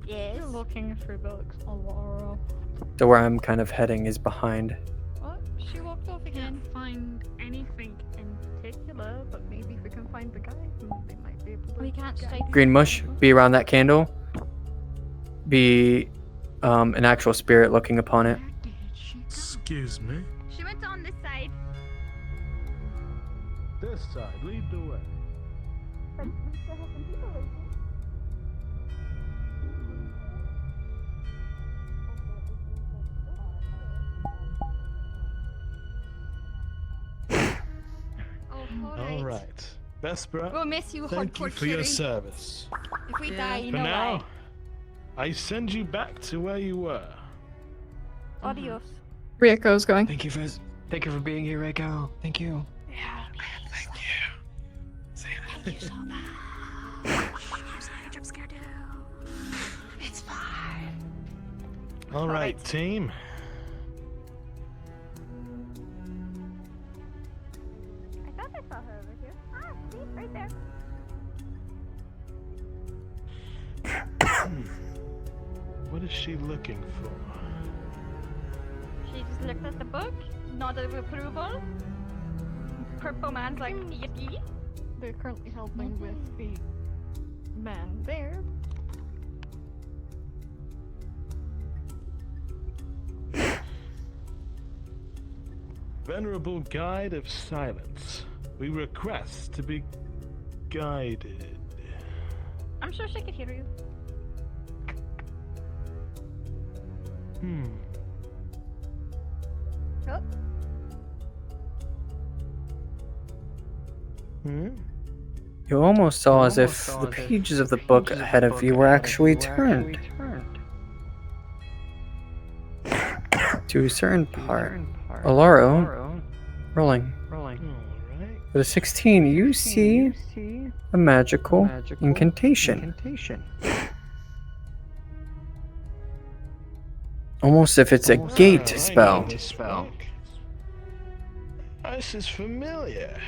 Yes. You're looking for books, Alara. So where I'm kind of heading is behind. What? She walked off again. Can't find anything in particular, but maybe if we can find the guy, they might be able to. We can't guide stay. you. Green mush, be around that candle. Be an actual spirit looking upon it. Excuse me. She went on this side. This side, lead the way. right. Vesper, We'll miss you, thank you hardcore for your Curie. service. If we die, you For know now, why. I send you back to where you were. Adios. Rieko's going. Thank you for being here, Reiko. Thank you. Yeah. Thank you. Thank you so much. I'm sorry, I'm scared too. It's fine. All right, team. I thought I saw her over here. Ah, see, right there. What is she looking for? She just looked at the book, nodded of approval. Purple man's like, yippee. They're currently helping with the man there. Venerable Guide of Silence, we request to be guided. I'm sure she could hear you. Oh. You almost saw as if the pages of the book ahead of you were actually turned to a certain part. Alaro, rolling. With a 16, you see a magical incantation. Almost if it's a gate spell. This is familiar.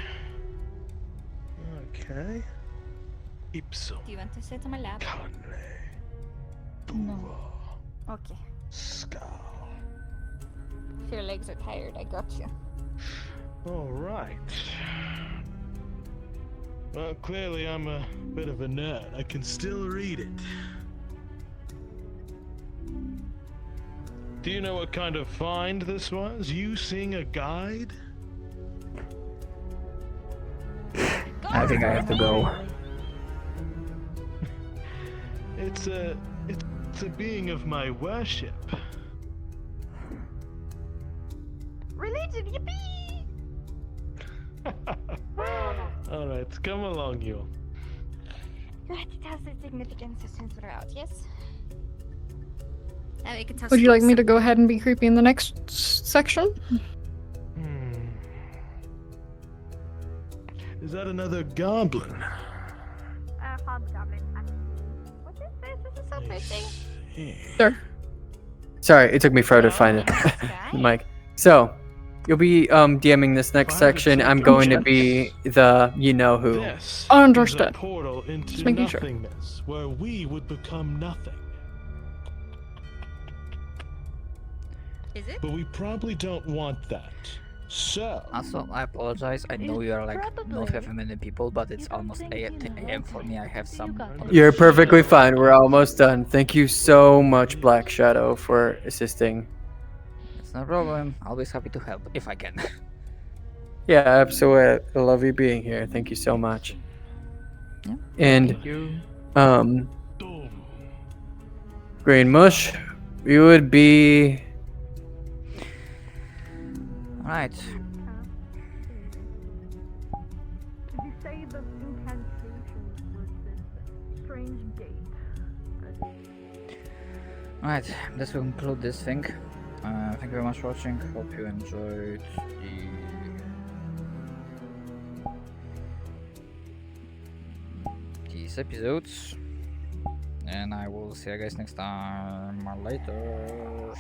Okay. Ipsum. Do you want to sit on my lap? No. Okay. Skull. If your legs are tired, I got you. All right. Well, clearly I'm a bit of a nerd. I can still read it. Do you know what kind of find this was? You seeing a guide? I think I have to go. It's a being of my worship. Religion, yippee! All right, come along, you. You have to tell the significance as soon as we're out, yes? Now we can tell Would you like me to go ahead and be creepy in the next section? Is that another goblin? Hobgoblin. What is this? This is so pretty. Sure. Sorry, it took me forever to find it. The mic. So, you'll be DMing this next section. I'm going to be the you-know-who. This Understood. is a portal into Just making sure. nothingness, where we would become nothing. Is it? But we probably don't want that. So, Also, I apologize. I know you are like not very many people, but it's almost 8 a.m. for me. I have some. You're perfectly fine. We're almost done. Thank you so much, Black Shadow, for assisting. It's no problem. Always happy to help if I can. Yeah, absolutely. I love you being here. Thank you so much. Yeah. And, Green Mush, you would be... Right. Did you say the incantation was this strange gate? Alright, this will conclude this thing. Thank you very much for watching. Hope you enjoyed these episodes. And I will see you guys next time. Later.